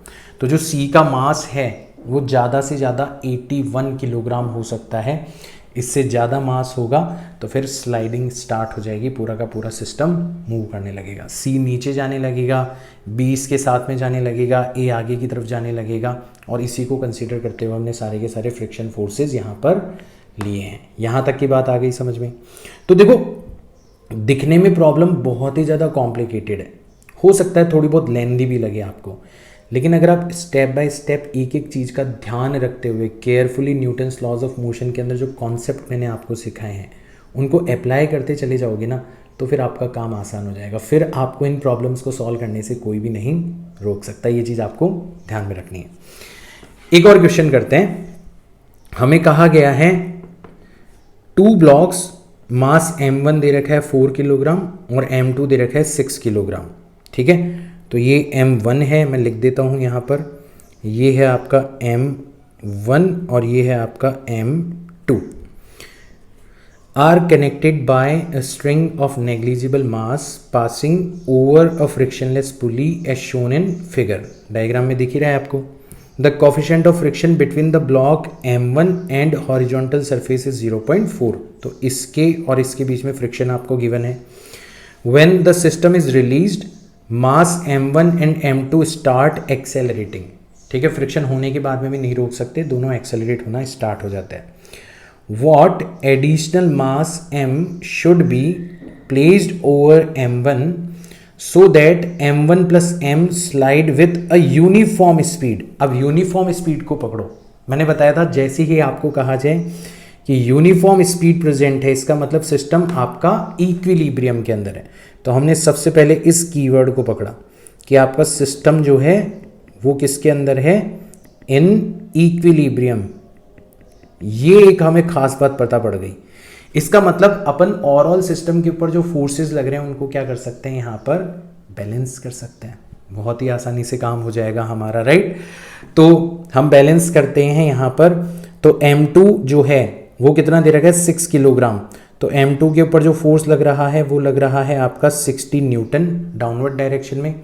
Speaker 1: तो जो C का मास है वो ज़्यादा से ज़्यादा 81 किलोग्राम हो सकता है। इससे ज़्यादा मास होगा तो फिर स्लाइडिंग स्टार्ट हो जाएगी, पूरा का पूरा सिस्टम मूव करने लगेगा। C नीचे जाने लगेगा, B इसके साथ में जाने लगेगा, A आगे की तरफ जाने लगेगा, और इसी को कंसीडर करते हुए हमने सारे के सारे फ्रिक्शन फोर्सेस यहाँ पर लिए हैं। यहाँ तक की बात आ गई समझ में। तो देखो, दिखने में प्रॉब्लम बहुत ही ज़्यादा कॉम्प्लिकेटेड है, हो सकता है थोड़ी बहुत लेंदी भी लगे आपको, लेकिन अगर आप स्टेप बाय स्टेप एक एक चीज़ का ध्यान रखते हुए carefully Newton's laws of motion के अंदर जो कॉन्सेप्ट मैंने आपको सिखाए हैं उनको अप्लाई करते चले जाओगे ना, तो फिर आपका काम आसान हो जाएगा। फिर आपको इन प्रॉब्लम्स को सॉल्व करने से कोई भी नहीं रोक सकता। ये चीज़ आपको ध्यान में रखनी है। एक और क्वेश्चन करते हैं। हमें कहा गया है 2 ब्लॉक्स, मास m1 दे रखा है 4 किलोग्राम और m2 दे रखा है 6 किलोग्राम। ठीक है, तो ये m1 है, मैं लिख देता हूँ यहाँ पर, ये है आपका m1 और ये है आपका m2, are connected by a string of negligible mass passing over a frictionless pulley as shown in figure. Diagram में दिख ही रहा है आपको। The coefficient of friction between the block m1 and horizontal surface is 0.4। तो इसके और इसके बीच में फ्रिक्शन आपको गिवन है। When the system is released mass m1 and m2 start accelerating. ठीक है, फ्रिक्शन होने के बाद में भी नहीं रोक सकते, दोनों एक्सेलरेट होना स्टार्ट हो जाता है। What additional mass m should be placed over m1 so that m1 plus m slide with a uniform speed। अब यूनिफॉर्म स्पीड को पकड़ो। मैंने बताया था जैसे ही आपको कहा जाए कि यूनिफॉर्म स्पीड प्रेजेंट है, इसका मतलब सिस्टम आपका इक्विलिब्रियम के अंदर है। तो हमने सबसे पहले इस कीवर्ड को पकड़ा कि आपका सिस्टम जो है वो किसके अंदर है, इन इक्विलिब्रियम। ये एक हमें खास बात पता पड़ गई। इसका मतलब अपन ओवरऑल सिस्टम के ऊपर जो फोर्सेस लग रहे हैं उनको क्या कर सकते हैं, यहाँ पर बैलेंस कर सकते हैं। बहुत ही आसानी से काम हो जाएगा हमारा, राइट। तो हम बैलेंस करते हैं यहाँ पर। तो m2 जो है वो कितना दे रखा है, 6 किलोग्राम। तो m2 के ऊपर जो फोर्स लग रहा है वो लग रहा है आपका 60 न्यूटन डाउनवर्ड डायरेक्शन में।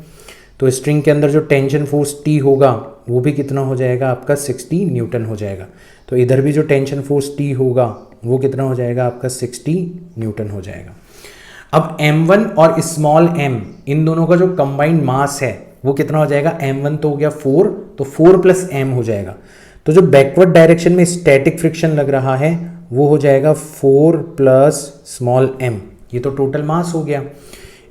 Speaker 1: तो स्ट्रिंग के अंदर जो टेंशन फोर्स T होगा वो भी कितना हो जाएगा आपका 60 न्यूटन हो जाएगा। तो इधर भी जो टेंशन फोर्स T होगा वो कितना हो जाएगा आपका 60 न्यूटन हो जाएगा। अब m1 और स्मॉल m इन दोनों का जो कंबाइंड मास है वो कितना हो जाएगा, m1 तो हो गया 4, तो 4 प्लस m हो जाएगा। तो जो बैकवर्ड डायरेक्शन में स्टैटिक फ्रिक्शन लग रहा है वो हो जाएगा 4 प्लस स्मॉल m। ये तो टोटल मास हो गया।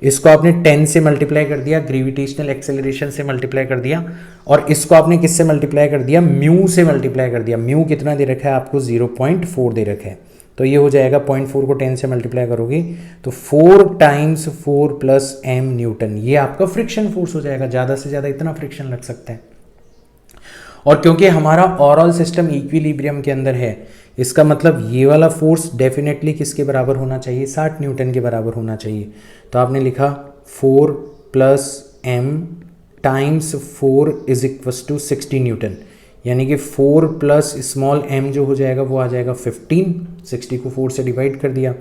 Speaker 1: इसको आपने 10 से मल्टीप्लाई कर दिया, ग्रेविटेशनल एक्सेलरेशन से मल्टीप्लाई कर दिया, और इसको आपने किससे मल्टीप्लाई कर दिया, म्यू से मल्टीप्लाई कर दिया। म्यू कितना दे रखा है आपको, 0.4 दे रखा है। तो ये हो जाएगा 0.4 को 10 से मल्टीप्लाई करोगे तो 4 टाइम्स 4 प्लस m न्यूटन। ये आपका फ्रिक्शन फोर्स हो जाएगा। ज़्यादा से ज़्यादा इतना फ्रिक्शन लग सकता है। और क्योंकि हमारा ओवरऑल सिस्टम इक्विलिब्रियम के अंदर है, इसका मतलब ये वाला फोर्स डेफिनेटली किसके बराबर होना चाहिए, 60 न्यूटन के बराबर होना चाहिए। तो आपने लिखा 4 plus m times 4 is equals to 60 newton, यानी कि 4 प्लस स्मॉल m जो हो जाएगा वो आ जाएगा 15। 60 को 4 से डिवाइड कर दिया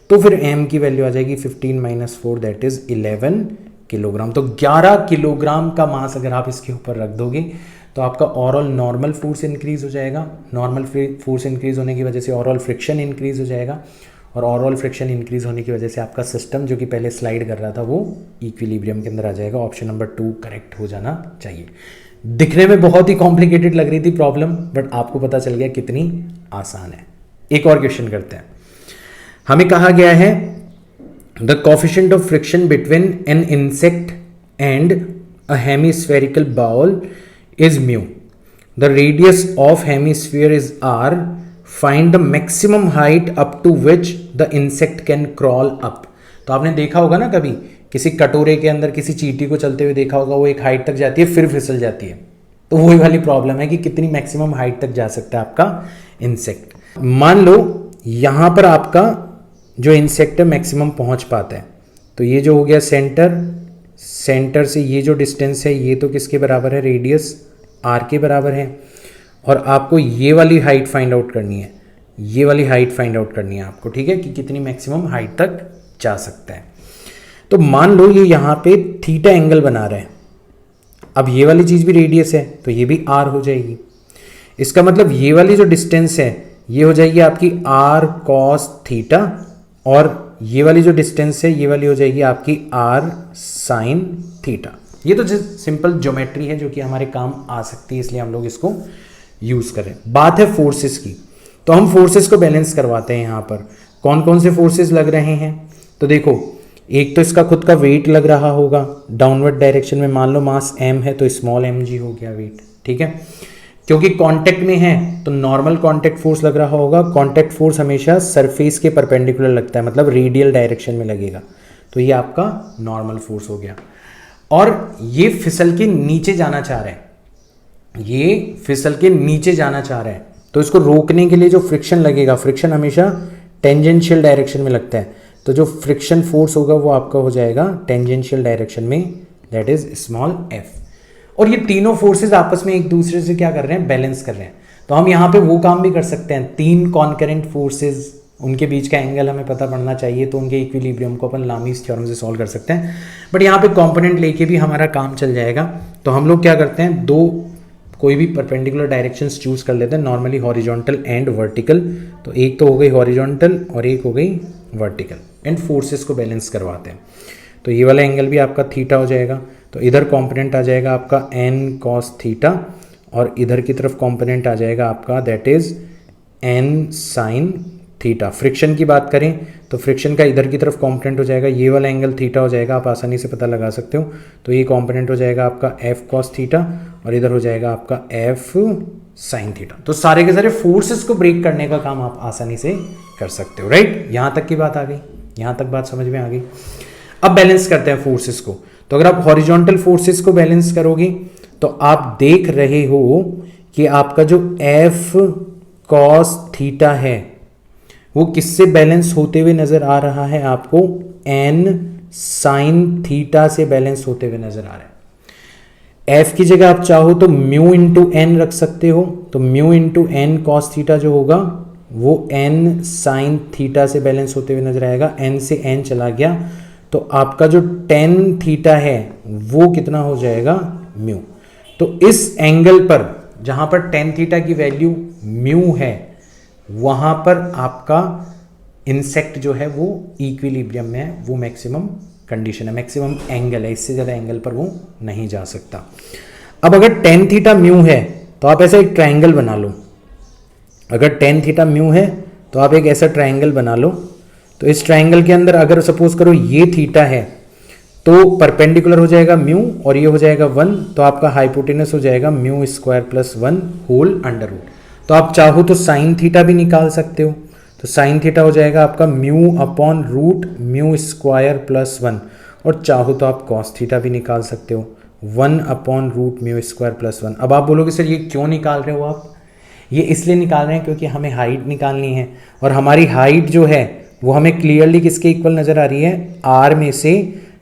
Speaker 1: तो फिर m की वैल्यू आ जाएगी 15 माइनस 4 दैट इज 11 किलोग्राम। तो 11 किलोग्राम का मास अगर आप इसके ऊपर रख दोगे तो आपका ओवरऑल नॉर्मल फोर्स इंक्रीज हो जाएगा। नॉर्मल फोर्स इंक्रीज होने की वजह से ओवरऑल फ्रिक्शन इंक्रीज हो जाएगा, और ओवरऑल फ्रिक्शन इंक्रीज होने की वजह से आपका सिस्टम जो कि पहले स्लाइड कर रहा था वो इक्विलिब्रियम के अंदर आ जाएगा। ऑप्शन नंबर 2 करेक्ट हो जाना चाहिए। दिखने में बहुत ही कॉम्प्लिकेटेड लग रही थी प्रॉब्लम, बट आपको पता चल गया कितनी आसान है। एक और क्वेश्चन करते हैं। हमें कहा गया है the coefficient of friction between an insect and a hemispherical bowl is mu, the radius of hemisphere is R, find the maximum height up to which the insect can crawl up. तो आपने देखा होगा ना कभी किसी कटोरे के अंदर किसी चींटी को चलते हुए देखा होगा, वो एक हाइट तक जाती है फिर फिसल जाती है। तो वही वाली प्रॉब्लम है कि कितनी मैक्सिमम हाइट तक जा सकता है आपका इंसेक्ट। मान लो यहां पर आपका जो इंसेक्ट है मैक्सिमम पहुंच पाता है, तो ये जो हो गया सेंटर से ये जो डिस्टेंस है ये तो किसके बराबर है, रेडियस आर के बराबर है। और आपको ये वाली हाइट फाइंड आउट करनी है, ये वाली हाइट फाइंड आउट करनी है आपको, ठीक है, कि कितनी मैक्सिमम हाइट तक जा सकता है। तो मान लो ये यहाँ पे थीटा एंगल बना रहे हैं, अब ये वाली चीज़ भी रेडियस है तो ये भी आर हो जाएगी। इसका मतलब ये वाली जो डिस्टेंस है ये हो जाएगी आपकी आर कॉस थीटा, और ये वाली जो डिस्टेंस है ये वाली हो जाएगी आपकी आर साइन थीटा। ये तो सिंपल ज्योमेट्री है जो कि हमारे काम आ सकती है, इसलिए हम लोग इसको यूज़ करें। बात है फोर्सेस की, तो हम फोर्सेस को बैलेंस करवाते हैं। यहाँ पर कौन कौन से फोर्सेस लग रहे हैं, तो देखो एक तो इसका खुद का वेट लग रहा होगा डाउनवर्ड डायरेक्शन में, मान लो मास m है तो स्मॉल mg हो गया वेट, ठीक है। क्योंकि कांटेक्ट में है तो नॉर्मल कांटेक्ट फोर्स लग रहा होगा। कांटेक्ट फोर्स हमेशा सरफेस के परपेंडिकुलर लगता है, मतलब रेडियल डायरेक्शन में लगेगा, तो ये आपका नॉर्मल फोर्स हो गया। और ये फिसल के नीचे जाना चाह रहे हैं, ये फिसल के नीचे जाना चाह रहे हैं, तो इसको रोकने के लिए जो फ्रिक्शन लगेगा, फ्रिक्शन हमेशा टेंजेंशियल डायरेक्शन में लगता है, तो जो फ्रिक्शन फोर्स होगा वो आपका हो जाएगा टेंजेंशियल डायरेक्शन में, दैट इज स्मॉल f। और ये तीनों फोर्सेस आपस में एक दूसरे से क्या कर रहे हैं, बैलेंस कर रहे हैं। तो हम यहाँ पे वो काम भी कर सकते हैं, तीन कॉन्करेंट फोर्सेस, उनके बीच का एंगल हमें पता पड़ना चाहिए, तो उनके इक्विलिब्रियम को अपन लामीज थ्योरम से सॉल्व कर सकते हैं। बट यहाँ पे कॉम्पोनेंट लेके भी हमारा काम चल जाएगा। तो हम लोग क्या करते हैं, दो कोई भी परपेंडिकुलर डायरेक्शंस चूज कर लेते हैं, नॉर्मली हॉरिजॉन्टल एंड वर्टिकल। तो एक तो हो गई हॉरिजॉन्टल और एक हो गई वर्टिकल, एंड फोर्सेस को बैलेंस करवाते हैं। तो ये वाला एंगल भी आपका थीटा हो जाएगा, तो इधर कंपोनेंट आ जाएगा आपका n cos थीटा, और इधर की तरफ कंपोनेंट आ जाएगा आपका that is n sin theta. Friction की बात करें तो फ्रिक्शन का इधर की तरफ कंपोनेंट हो जाएगा, ये वाला एंगल थीटा हो जाएगा, आप आसानी से पता लगा सकते हो। तो ये कंपोनेंट हो जाएगा आपका f cos थीटा, और इधर हो जाएगा आपका f sin थीटा। तो सारे के सारे फोर्सेस को ब्रेक करने का काम आप आसानी से कर सकते हो, राइट। यहां तक की बात आ गई, यहां तक बात समझ में आ गई। अब बैलेंस करते हैं फोर्सेस को। तो अगर आप हॉरिजॉन्टल फोर्सेस को बैलेंस करोगे तो आप देख रहे हो कि आपका जो f cos थीटा है वो किससे बैलेंस होते हुए नजर आ रहा है, आपको n sin थीटा से बैलेंस होते हुए नजर आ रहा है। f की जगह आप चाहो तो म्यू इंटू एन रख सकते हो, तो mu into N cos theta जो होगा वो n sin थीटा से बैलेंस होते हुए नजर आएगा। n से n चला गया तो आपका जो tan थीटा है वो कितना हो जाएगा, म्यू। तो इस एंगल पर जहां पर tan थीटा की वैल्यू म्यू है वहां पर आपका इंसेक्ट जो है वो इक्विलिब्रियम में है, वो मैक्सिमम कंडीशन है, मैक्सिमम एंगल है, इससे ज़्यादा एंगल पर वो नहीं जा सकता। अब अगर tan थीटा म्यू है तो आप ऐसा एक ट्राइंगल बना लो। अगर tan थीटा म्यू है तो आप एक ऐसा ट्राइंगल बना लो। तो इस ट्राइंगल के अंदर अगर सपोज करो ये थीटा है तो परपेंडिकुलर हो जाएगा म्यू और ये हो जाएगा 1, तो आपका हाइपोटेनस हो जाएगा mu square plus 1 whole under root. तो आप चाहो तो साइन थीटा भी निकाल सकते हो, तो साइन थीटा हो जाएगा आपका mu upon root mu square plus 1, और चाहो तो आप कॉस थीटा भी निकाल सकते हो 1 upon root mu square plus 1। अब आप बोलोगे सर ये क्यों निकाल रहे हो आप, ये इसलिए निकाल रहे हैं क्योंकि हमें हाइट निकालनी है, और हमारी हाइट जो है वो हमें क्लियरली किसके इक्वल नजर आ रही है, आर में से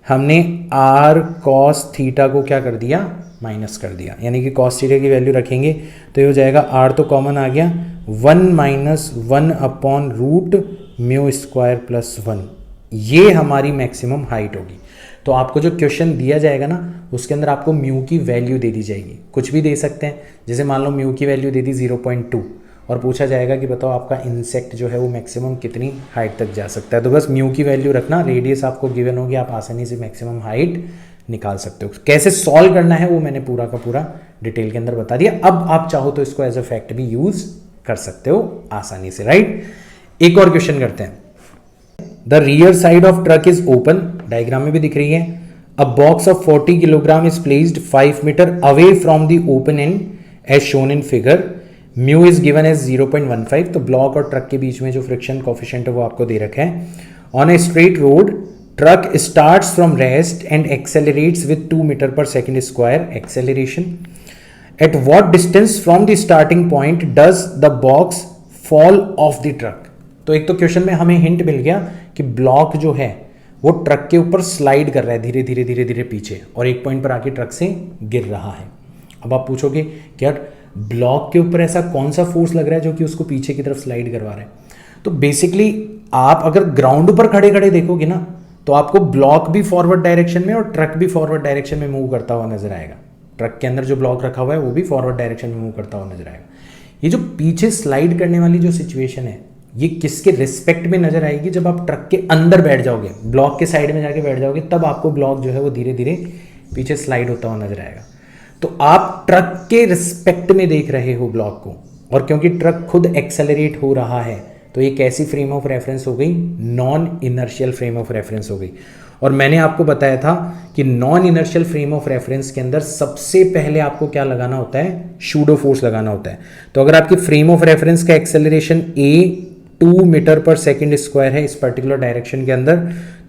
Speaker 1: हमने आर कॉस थीटा को क्या कर दिया, माइनस कर दिया, यानी कि कॉस थीटा की वैल्यू रखेंगे तो ये हो जाएगा आर तो कॉमन आ गया 1 minus 1 upon root mu square plus 1, ये हमारी मैक्सिमम हाइट होगी। तो आपको जो क्वेश्चन दिया जाएगा ना उसके अंदर आपको म्यू की वैल्यू दे दी जाएगी, कुछ भी दे सकते हैं, जैसे मान लो म्यू की वैल्यू दे दी 0.2 और पूछा जाएगा कि बताओ आपका इंसेक्ट जो है वो मैक्सिमम कितनी हाइट तक जा सकता है, तो बस म्यू की वैल्यू रखना, रेडियस आपको गिवन होगी, आप आसानी से मैक्सिमम हाइट निकाल सकते हो। कैसे सॉल्व करना है वो मैंने पूरा का पूरा डिटेल के अंदर बता दिया। अब आप चाहो तो इसको एज अ फैक्ट भी यूज कर सकते हो आसानी से, राइट। एक और क्वेश्चन करते हैं। The rear side of truck is open, diagram में भी दिख रही है। A box of 40 kilogram is placed 5 metre away from the open end as shown in figure. Mu is given as 0.15। तो ब्लॉक और ट्रक के बीच में जो फ्रिक्शन कोफिशिएंट है वो आपको दे रखा है। On a straight road truck starts from rest and accelerates with 2 metre पर second square acceleration. At what distance from the starting point does the box fall off the truck. तो एक तो क्वेश्चन में हमें हिंट मिल गया कि block जो है वो ट्रक के ऊपर स्लाइड कर रहा है धीरे धीरे धीरे धीरे पीछे, और एक पॉइंट पर आके ट्रक से गिर रहा है। अब आप पूछोगे कि यार ब्लॉक के ऊपर ऐसा कौन सा फोर्स लग रहा है जो कि उसको पीछे की तरफ स्लाइड करवा रहा है। तो बेसिकली आप अगर ग्राउंड पर खड़े खड़े देखोगे ना तो आपको ब्लॉक भी फॉरवर्ड डायरेक्शन में और ट्रक भी फॉरवर्ड डायरेक्शन में मूव करता हुआ नजर आएगा। ट्रक के अंदर जो ब्लॉक रखा हुआ है वो भी फॉरवर्ड डायरेक्शन में मूव करता हुआ नजर आएगा। ये जो पीछे स्लाइड करने वाली जो सिचुएशन है ये किसके रिस्पेक्ट में नजर आएगी? जब आप ट्रक के अंदर बैठ जाओगे, ब्लॉक के साइड में जाके बैठ जाओगे, तब आपको ब्लॉक जो है वो धीरे धीरे पीछे स्लाइड होता हुआ नजर आएगा। तो आप ट्रक के रिस्पेक्ट में देख रहे हो ब्लॉक को, और क्योंकि ट्रक खुद एक्सेलरेट हो रहा है तो ये कैसी फ्रेम ऑफ रेफरेंस हो गई? Non inertial frame of reference हो गई। और मैंने आपको बताया था कि non inertial frame of reference के अंदर सबसे पहले आपको क्या लगाना होता है? शूडो फोर्स लगाना होता है। तो अगर आपकी फ्रेम ऑफ रेफरेंस का एक्सेलरेशन ए 2 मीटर पर सेकेंड स्क्वायर है इस पर्टिकुलर डायरेक्शन के अंदर,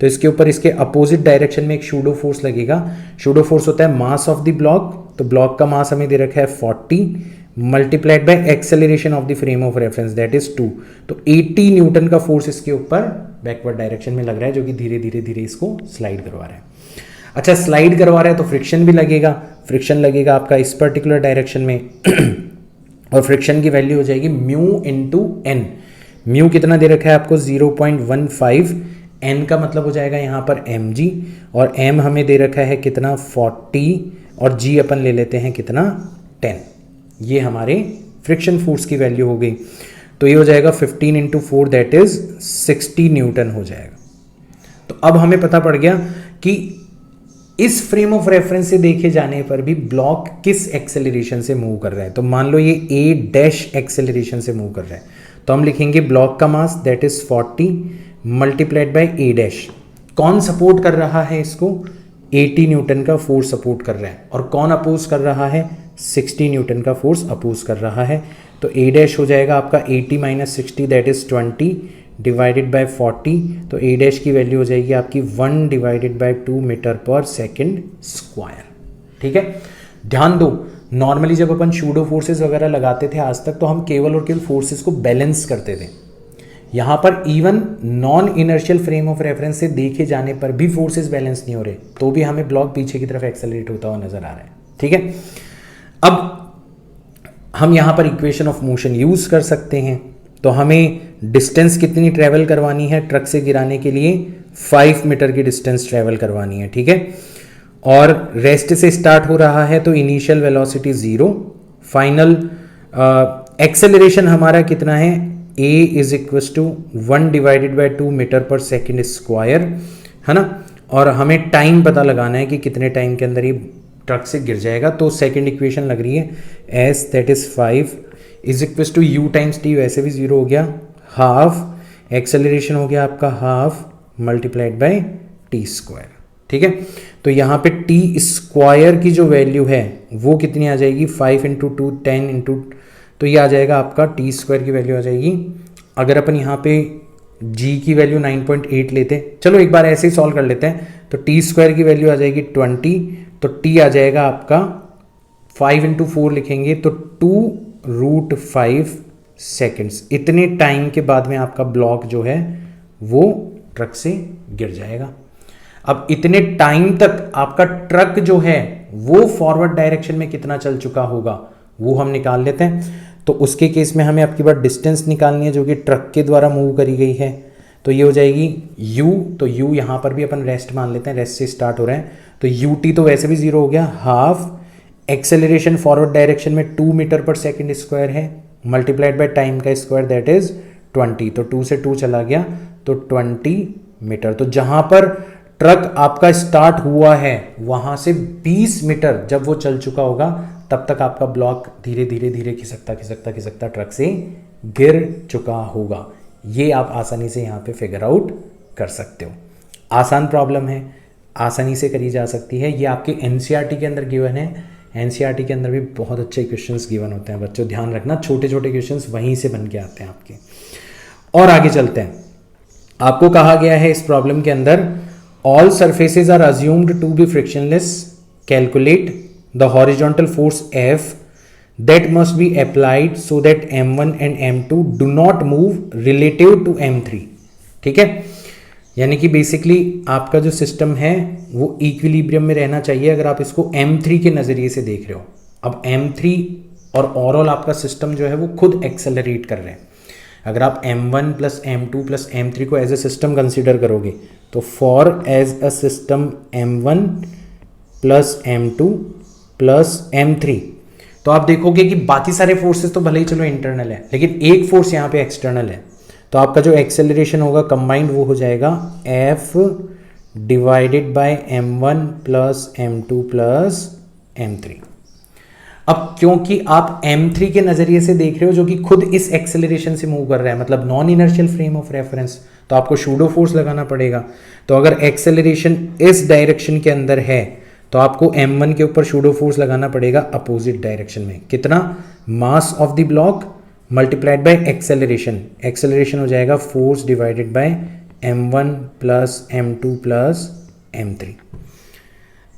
Speaker 1: तो इसके ऊपर इसके अपोजिट डायरेक्शन में एक शूडो फोर्स लगेगा। शूडो फोर्स होता है मास ऑफ द ब्लॉक। तो ब्लॉक का मास हमें दे रखा है 40 multiplied by acceleration of the frame of reference that is 2। तो 80 न्यूटन का फोर्स इसके ऊपर बैकवर्ड डायरेक्शन में लग रहा है जो कि धीरे धीरे धीरे इसको स्लाइड करवा रहा है। अच्छा, स्लाइड करवा रहा है तो फ्रिक्शन भी लगेगा। फ्रिक्शन लगेगा आपका इस पर्टिकुलर डायरेक्शन में और फ्रिक्शन की वैल्यू हो जाएगी म्यू इंटू एन। म्यू कितना दे रखा है आपको? 0.15। एन का मतलब हो जाएगा यहाँ पर mg, और m हमें दे रखा है कितना? 40, और g अपन ले लेते हैं कितना? 10। ये हमारे फ्रिक्शन फोर्स की वैल्यू हो गई। तो ये हो जाएगा 15 इंटू 4 दैट इज 60 न्यूटन हो जाएगा। तो अब हमें पता पड़ गया कि इस फ्रेम ऑफ रेफरेंस से देखे जाने पर भी ब्लॉक किस एक्सेलरेशन से मूव कर रहा है। तो मान लो ये a डैश एक्सेलरेशन से मूव कर रहा है, तो हम लिखेंगे ब्लॉक का mass that is 40 multiplied by a dash. कौन सपोर्ट कर रहा है इसको? 80 न्यूटन का फोर्स सपोर्ट कर रहा है। और कौन अपोज कर रहा है? 60 न्यूटन का फोर्स अपोज कर रहा है। तो a डैश हो जाएगा आपका 80 minus 60 that is 20 divided bye 40। तो a डैश की वैल्यू हो जाएगी आपकी 1 डिवाइडेड बाय 2 मीटर पर सेकेंड स्क्वायर। ठीक है, ध्यान दो, नॉर्मली जब अपन शूडो फोर्सेस वगैरह लगाते थे आज तक, तो हम केवल और केवल फोर्सेस को बैलेंस करते थे। यहाँ पर even non inertial frame of reference से देखे जाने पर भी फोर्सेस बैलेंस नहीं हो रहे, तो भी हमें ब्लॉक पीछे की तरफ एक्सेलरेट होता हुआ नजर आ रहा है। ठीक है, अब हम यहाँ पर इक्वेशन ऑफ मोशन यूज कर सकते हैं। तो हमें डिस्टेंस कितनी ट्रेवल करवानी है? ट्रक से गिराने के लिए 5 मीटर की डिस्टेंस ट्रेवल करवानी है। ठीक है, और रेस्ट से स्टार्ट हो रहा है तो इनिशियल वेलोसिटी 0, फाइनल एक्सेलरेशन हमारा कितना है? a is equal to 1 divided by 2 metre पर सेकेंड स्क्वायर, है ना। और हमें टाइम पता लगाना है कि कितने टाइम के अंदर ये ट्रक से गिर जाएगा। तो सेकेंड इक्वेशन लग रही है s that is 5 is equal to u times t, वैसे भी 0 हो गया, हाफ एक्सेलरेशन हो गया आपका half multiplied by t square. ठीक है, तो यहाँ पे t स्क्वायर की जो वैल्यू है वो कितनी आ जाएगी? 5 इंटू 2 10 इंटू, तो ये आ जाएगा आपका t स्क्वायर की वैल्यू आ जाएगी। अगर अपन यहाँ पे g की वैल्यू 9.8 लेते, चलो एक बार ऐसे ही सॉल्व कर लेते हैं, तो t स्क्वायर की वैल्यू आ जाएगी 20, तो t आ जाएगा आपका 5 इंटू 4 लिखेंगे तो 2√5 सेकेंड्स। इतने टाइम के बाद में आपका ब्लॉक जो है वो ट्रक से गिर जाएगा। अब इतने टाइम तक आपका ट्रक जो है वो फॉरवर्ड डायरेक्शन में कितना चल चुका होगा वो हम निकाल लेते हैं। तो उसके केस में हमें आपकी बात डिस्टेंस निकालनी है जो कि ट्रक के द्वारा मूव करी गई है। तो ये हो जाएगी u, तो u यहाँ पर भी अपन रेस्ट मान लेते हैं, रेस्ट से स्टार्ट हो रहे हैं, तो ut तो वैसे भी 0 हो गया, हाफ एक्सेलरेशन फॉरवर्ड डायरेक्शन में 2 मीटर पर सेकेंड स्क्वायर है मल्टीप्लाइड बाय टाइम का स्क्वायर दैट इज 20, तो 2 से 2 चला गया तो 20 मीटर। तो जहां पर ट्रक आपका स्टार्ट हुआ है वहां से 20 मीटर जब वो चल चुका होगा तब तक आपका ब्लॉक धीरे धीरे धीरे खिसकता खिसकता खिसकता ट्रक से गिर चुका होगा। ये आप आसानी से यहाँ पे फिगर आउट कर सकते हो। आसान प्रॉब्लम है, आसानी से करी जा सकती है। ये आपके एनसीईआरटी के अंदर गिवन है। एनसीईआरटी के अंदर भी बहुत अच्छे क्वेश्चंस गिवन होते हैं बच्चों, ध्यान रखना, छोटे छोटे क्वेश्चंस वहीं से बन के आते हैं आपके। और आगे चलते हैं। आपको कहा गया है इस प्रॉब्लम के अंदर, all surfaces are assumed to be frictionless, calculate the horizontal force F that must be applied so that M1 and M2 do not move relative to M3। ठीक है, यानी कि बेसिकली आपका जो सिस्टम है वो इक्विलिब्रियम में रहना चाहिए अगर आप इसको M3 के नज़रिए से देख रहे हो। अब M3 और ओवरऑल आपका सिस्टम जो है वो खुद एक्सेलरेट कर रहे हैं। अगर आप M1 plus M2 plus M3 को एज ए सिस्टम कंसिडर करोगे तो for as a system M1 plus M2 plus M3, तो आप देखोगे कि बाकी सारे फोर्सेस तो भले ही चलो इंटरनल है, लेकिन एक फोर्स यहाँ पे एक्सटर्नल है। तो आपका जो एक्सेलरेशन होगा कंबाइंड वो हो जाएगा F divided bye M1 plus M2 plus M3। अब क्योंकि आप M3 के नज़रिए से देख रहे हो जो कि खुद इस एक्सेलरेशन से मूव कर रहा है, मतलब non inertial frame of reference, तो आपको शूडो फोर्स लगाना पड़ेगा। तो अगर एक्सेलरेशन इस डायरेक्शन के अंदर है तो आपको M1 के ऊपर शूडो फोर्स लगाना पड़ेगा अपोजिट डायरेक्शन में। कितना? Mass of the block multiplied by acceleration. Acceleration हो जाएगा force divided by M1 plus M2 plus M3।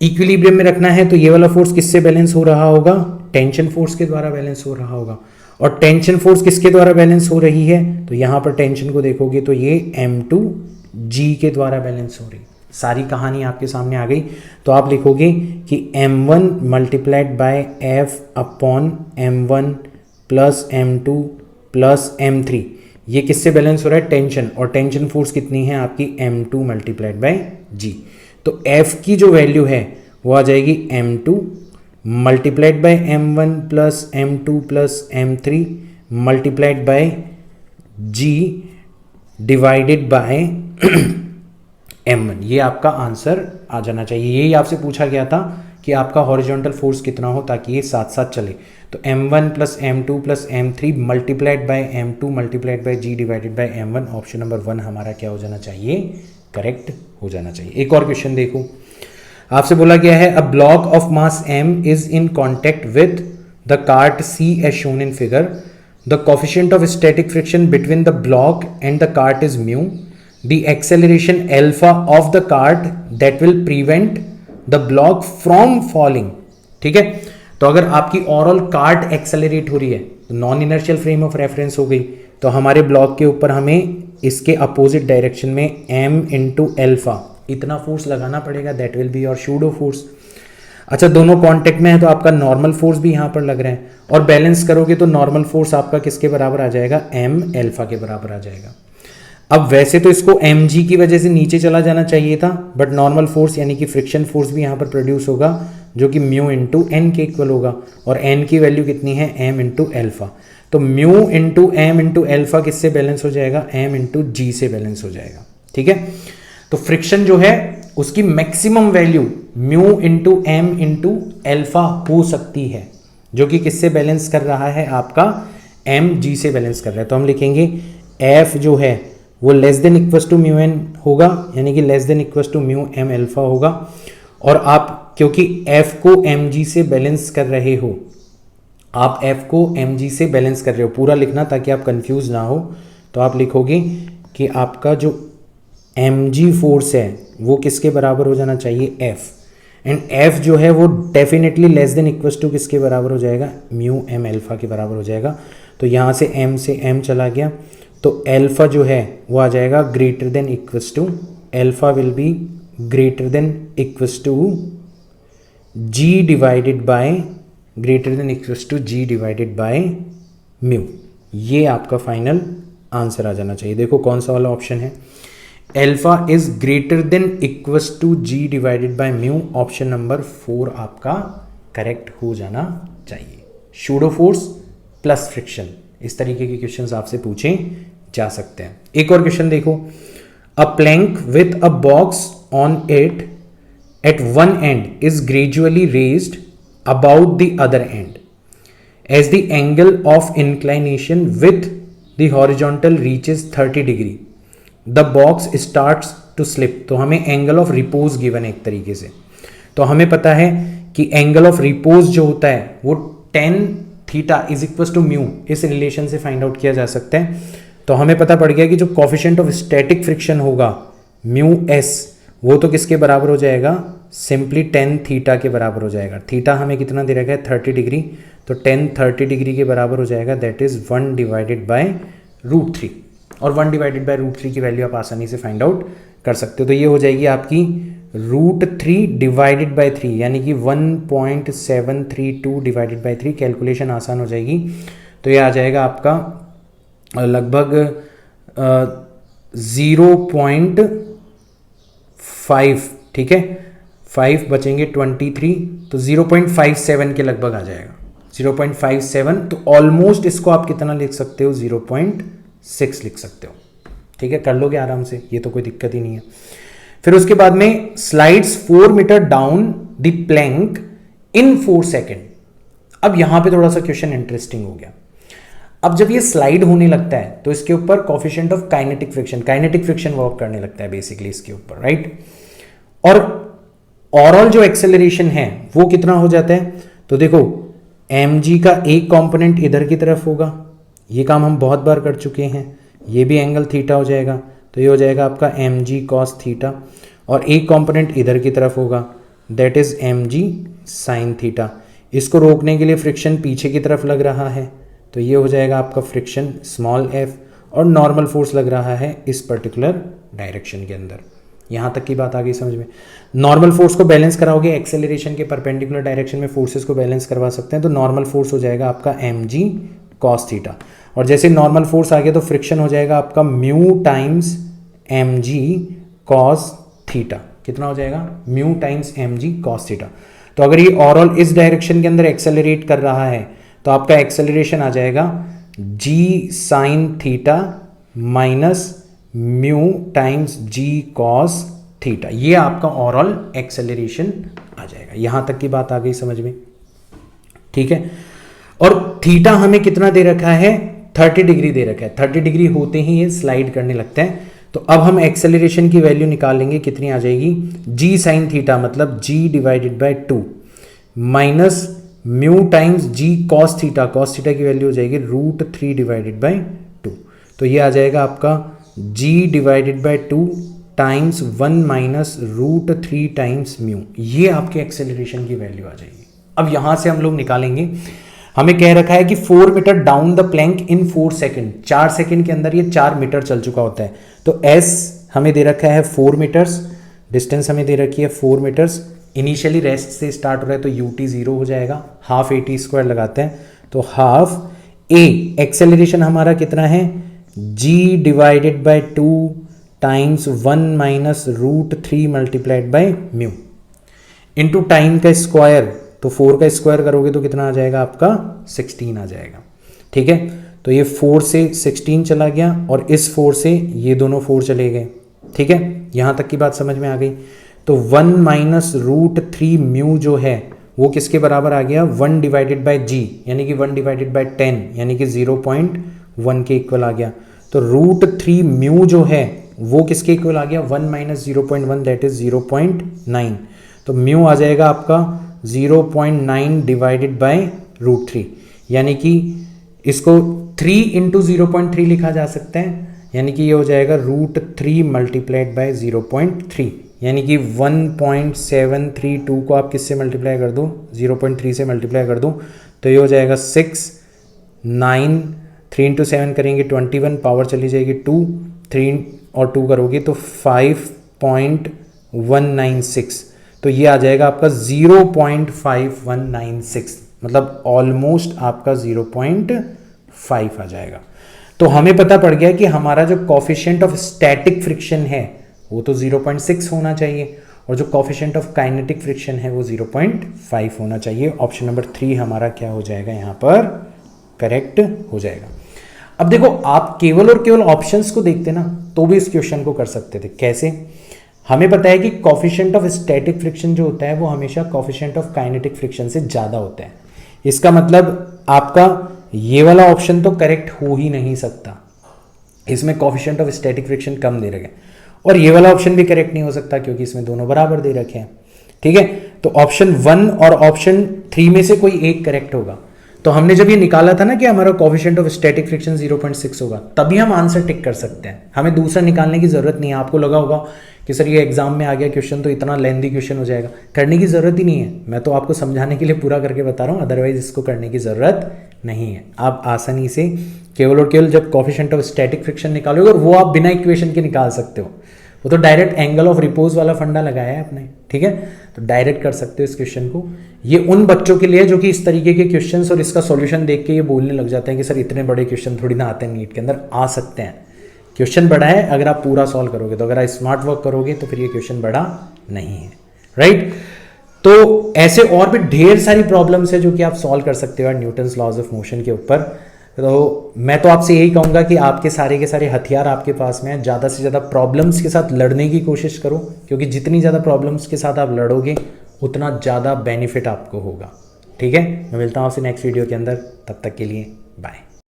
Speaker 1: Equilibrium में रखना है तो ये वाला फोर्स किससे बैलेंस हो रहा होगा? टेंशन फोर्स के द्वारा बैलेंस हो रहा होगा। और टेंशन फोर्स किसके द्वारा बैलेंस हो रही है? तो यहाँ पर टेंशन को देखोगे तो ये M2G के द्वारा बैलेंस हो रही। सारी कहानी आपके सामने आ गई। तो आप लिखोगे कि M1 multiplied by F upon M1 plus M2 plus M3, ये किससे बैलेंस हो रहा है? टेंशन। और टेंशन फोर्स कितनी है आपकी? M2 multiplied by G। तो F की जो वैल्यू है वो आ जाएगी M2 multiplied by M1 plus M2 plus M3 multiplied by G divided bye M1। ये आपका आंसर आ जाना चाहिए। यही आपसे पूछा गया था कि आपका हॉरिजॉन्टल फोर्स कितना हो ताकि ये साथ साथ चले। तो M1 plus M2 plus M3 multiplied by M2 multiplied by G divided bye M1। Option number 1 हमारा क्या हो जाना चाहिए? करेक्ट हो जाना चाहिए। एक और क्वेश्चन देखो, आपसे बोला गया है a block of mass M is in contact with the cart C as shown in figure. The coefficient of static friction between the block and the cart is mu. The acceleration alpha of the cart that will prevent the block from falling। ठीक है, तो अगर आपकी overall cart accelerate हो रही है तो non inertial frame of reference हो गई, तो हमारे ब्लॉक के ऊपर हमें इसके अपोजिट डायरेक्शन में m इंटू एल्फा इतना फोर्स लगाना पड़ेगा, that will be your pseudo force. अच्छा, दोनों कांटेक्ट में है तो आपका नॉर्मल फोर्स भी यहाँ पर लग रहा है, और बैलेंस करोगे तो नॉर्मल फोर्स आपका किसके बराबर आ जाएगा? m एल्फा के बराबर आ जाएगा। अब वैसे तो इसको mg की वजह से नीचे चला जाना चाहिए था, बट नॉर्मल फोर्स यानी कि फ्रिक्शन फोर्स भी यहाँ पर प्रोड्यूस होगा जो कि म्यू इंटू एन के इक्वल होगा, और n की वैल्यू कितनी है? m into alpha. तो mu into M into alpha किससे बैलेंस हो जाएगा? m इंटू जी से बैलेंस हो जाएगा। ठीक है, तो फ्रिक्शन जो है उसकी maximum value mu into M into alpha हो सकती है, जो कि किससे बैलेंस कर रहा है? आपका m g से बैलेंस कर रहा है। तो हम लिखेंगे f जो है वो less than equal to mu N होगा, यानी कि less than equal to mu M alpha होगा। और आप क्योंकि f को mg से बैलेंस कर रहे हो, आप f को mg से बैलेंस कर रहे हो, पूरा लिखना ताकि आप कंफ्यूज ना हो। तो आप लिखोगे कि आपका जो mg फोर्स है वो किसके बराबर हो जाना चाहिए? f। एंड f जो है वो definitely less than equal to किसके बराबर हो जाएगा? म्यू एम एल्फा के बराबर हो जाएगा। तो यहाँ से m से m चला गया, तो एल्फा जो है वो आ जाएगा greater than equals to, alpha will be greater than equals to g divided by, greater than equals to g divided by mu. ये आपका फाइनल आंसर आ जाना चाहिए। देखो कौन सा वाला ऑप्शन है? Alpha is greater than equals to g divided by mu. Option number 4 आपका करेक्ट हो जाना चाहिए। शूडो फोर्स प्लस फ्रिक्शन, इस तरीके के क्वेश्चंस आपसे पूछे जा सकते हैं। एक और क्वेश्चन देखो, a plank with a box on it at one end is gradually raised about the other end as the angle of inclination with the horizontal reaches 30 degree, the box starts to slip. तो हमें angle of repose given है एक तरीके से। तो हमें पता है कि एंगल ऑफ रिपोज जो होता है वो tan theta is equal to mu, इस रिलेशन से फाइंड आउट किया जा सकता है। तो हमें पता पड़ गया कि जो कोफिशिएंट ऑफ स्टैटिक फ्रिक्शन होगा म्यू एस, वो तो किसके बराबर हो जाएगा, सिंपली tan थीटा के बराबर हो जाएगा। थीटा हमें कितना दे रखा है 30 डिग्री, तो tan 30 डिग्री के बराबर हो जाएगा, दैट इज 1 डिवाइडेड बाय √3। और 1 डिवाइडेड बाय √3 की वैल्यू आप आसानी से फाइंड आउट कर सकते हो। तो ये हो जाएगी आपकी √3 डिवाइडेड बाय 3, यानी कि 1.732 डिवाइडेड बाय 3। कैलकुलेशन आसान हो जाएगी। तो ये आ जाएगा आपका लगभग 0.5, ठीक है, 5 बचेंगे 23, तो 0.57 के लगभग आ जाएगा, 0.57। तो ऑलमोस्ट इसको आप कितना लिख सकते हो, 0.6 लिख सकते हो, ठीक है, कर लोगे आराम से, ये तो कोई दिक्कत ही नहीं है। फिर उसके बाद में slides 4 meter down the plank in 4 second. अब यहां पे थोड़ा सा क्वेश्चन इंटरेस्टिंग हो गया। अब जब ये स्लाइड होने लगता है तो इसके ऊपर coefficient of kinetic friction work करने लगता है बेसिकली इसके ऊपर, राइट। और ओवरऑल जो एक्सेलरेशन है वो कितना हो जाता है, तो देखो mg का एक कंपोनेंट इधर की तरफ होगा, ये काम हम बहुत बार कर चुके हैं, ये भी एंगल थीटा हो जाएगा, तो ये हो जाएगा आपका mg cos थीटा, और एक कंपोनेंट इधर की तरफ होगा, that is mg sin theta. इसको रोकने के लिए फ्रिक्शन पीछे की तरफ लग रहा है, तो ये हो जाएगा आपका फ्रिक्शन स्मॉल f, और नॉर्मल फोर्स लग रहा है इस पर्टिकुलर डायरेक्शन के अंदर। यहाँ तक की बात आ गई समझ में। नॉर्मल फोर्स को बैलेंस कराओगे, एक्सेलरेशन के परपेंडिकुलर डायरेक्शन में फोर्सेस को बैलेंस करवा सकते हैं, तो नॉर्मल फोर्स हो जाएगा आपका mg cos थीटा, और जैसे नॉर्मल फोर्स आ गया तो फ्रिक्शन हो जाएगा आपका mu times mg cos theta. कितना हो जाएगा, mu times mg cos theta. तो अगर ये ओवरऑल इस डायरेक्शन के अंदर एक्सेलरेट कर रहा है तो आपका एक्सेलरेशन आ जाएगा g sin theta minus mu times g cos theta. ये आपका ओवरऑल एक्सेलरेशन आ जाएगा। यहां तक की बात आ गई समझ में, ठीक है। और थीटा हमें कितना दे रखा है, 30 डिग्री दे रखा है। 30 डिग्री होते ही ये स्लाइड करने लगता है। तो अब हम एक्सेलरेशन की वैल्यू निकालेंगे, कितनी आ जाएगी, g sin थीटा मतलब g divided by 2 minus mu times g cos theta, cos theta की वैल्यू हो जाएगी √3 डिवाइडेड बाय 2। तो ये आ जाएगा आपका g divided by 2 times 1 minus √3 times mu. ये आपके एक्सेलरेशन की वैल्यू आ जाएगी। अब यहां से हम लोग निकालेंगे, हमें कह रखा है कि 4 meter down the plank in 4 second, 4 second के अंदर ये 4 मीटर चल चुका होता है। तो s हमें दे रखा है 4 मीटर्स, डिस्टेंस हमें दे रखी है 4 मीटर्स, इनिशियली रेस्ट से स्टार्ट हो रहा है तो ut 0 हो जाएगा, हाफ at स्क्वायर लगाते हैं तो हाफ a, एक्सेलरेशन हमारा कितना है, g divided by 2 times 1 minus √3 multiplied by mu into time का स्क्वायर, तो 4 का स्क्वायर करोगे तो कितना आ जाएगा आपका 16 आ जाएगा, ठीक है। तो ये 4 से 16 चला गया और इस 4 से ये दोनों 4 चले गए, ठीक है। यहां तक की बात समझ में आ गई। तो 1 माइनस √3 म्यू जो है वो किसके बराबर आ गया, 1 डिवाइडेड बाय g यानी कि 1 डिवाइडेड बाय 10 यानी कि 0.1 के इक्वल आ गया। तो √3 म्यू जो है वो किसके इक्वल आ गया, 1 माइनस 0.1 दैट इज 0.9। तो म्यू आ जाएगा आपका 0.9 डिवाइडेड बाय √3, यानी कि इसको 3 इंटू 0.3 लिखा जा सकता है, यानी कि ये हो जाएगा √3 मल्टीप्लाइड बाय 0.3, यानी कि 1.732 को आप किससे मल्टीप्लाई कर दो, 0.3 से मल्टीप्लाई कर दो तो ये हो जाएगा 6, 9, 3 इंटू 7 करेंगे 21, पावर चली जाएगी 2, 3 और 2 करोगे तो 5.196, तो ये आ जाएगा आपका 0.5196, मतलब ऑलमोस्ट आपका 0.5 आ जाएगा। तो हमें पता पड़ गया कि हमारा जो कोफिशिएंट ऑफ स्टैटिक फ्रिक्शन है वो तो 0.6 होना चाहिए और जो कोफिशिएंट ऑफ काइनेटिक फ्रिक्शन है वो 0.5 होना चाहिए। ऑप्शन नंबर 3 हमारा क्या हो जाएगा, यहाँ पर करेक्ट हो जाएगा। अब देखो आप केवल और केवल ऑप्शंस को देखते ना तो भी इस क्वेश्चन को कर सकते थे। कैसे, हमें पता है कि कोफिशिएंट ऑफ स्टैटिक फ्रिक्शन जो होता है वो हमेशा कोफिशिएंट ऑफ काइनेटिक फ्रिक्शन से ज़्यादा होता है। इसका मतलब आपका ये वाला ऑप्शन तो करेक्ट हो ही नहीं सकता, इसमें कोफिशिएंट ऑफ स्टैटिक फ्रिक्शन कम दे रखे हैं, और ये वाला ऑप्शन भी करेक्ट नहीं हो सकता क्योंकि इसमें दोनों बराबर दे रखे हैं। ठीक है, तो ऑप्शन 1 और ऑप्शन 3 में से कोई एक करेक्ट होगा। तो हमने जब ये निकाला था ना कि हमारा कोफिशिएंट ऑफ स्टैटिक फ्रिक्शन 0.6 होगा, तभी हम आंसर टिक कर सकते हैं, हमें दूसरा निकालने की जरूरत नहीं है। आपको लगा होगा कि सर ये एग्जाम में आ गया क्वेश्चन तो इतना लेंथी क्वेश्चन हो जाएगा, करने की जरूरत ही नहीं है। मैं तो आपको समझाने के लिए पूरा करके बता रहा हूँ, अदरवाइज इसको करने की जरूरत नहीं है। आप आसानी से केवल और केवल जब कोफिशिएंट ऑफ स्टैटिक फ्रिक्शन निकालोगे, और वो आप बिना इक्वेशन के निकाल सकते हो, वो तो डायरेक्ट एंगल ऑफ रिपोज वाला फंडा लगाया है आपने। ठीक है, तो डायरेक्ट कर सकते हो इस क्वेश्चन को। ये उन बच्चों के लिए जो कि इस तरीके के क्वेश्चंस और इसका सॉल्यूशन देख के ये बोलने लग जाते हैं कि सर इतने बड़े क्वेश्चन थोड़ी ना आते हैं नीट के अंदर। आ सकते हैं, क्वेश्चन बड़ा है अगर आप पूरा सॉल्व करोगे तो, अगर आप स्मार्ट वर्क करोगे तो फिर ये क्वेश्चन बड़ा नहीं है। राइट, तो ऐसे और भी ढेर सारी प्रॉब्लम्स है जो कि आप सॉल्व कर सकते हो न्यूटन्स लॉज ऑफ मोशन के ऊपर। तो मैं तो आपसे यही कहूँगा कि आपके सारे के सारे हथियार आपके पास में हैं, ज़्यादा से ज़्यादा प्रॉब्लम्स के साथ लड़ने की कोशिश करो, क्योंकि जितनी ज़्यादा प्रॉब्लम्स के साथ आप लड़ोगे उतना ज़्यादा बेनिफिट आपको होगा। ठीक है, मैं मिलता हूँ आपसे नेक्स्ट वीडियो के अंदर, तब तक के लिए बाय।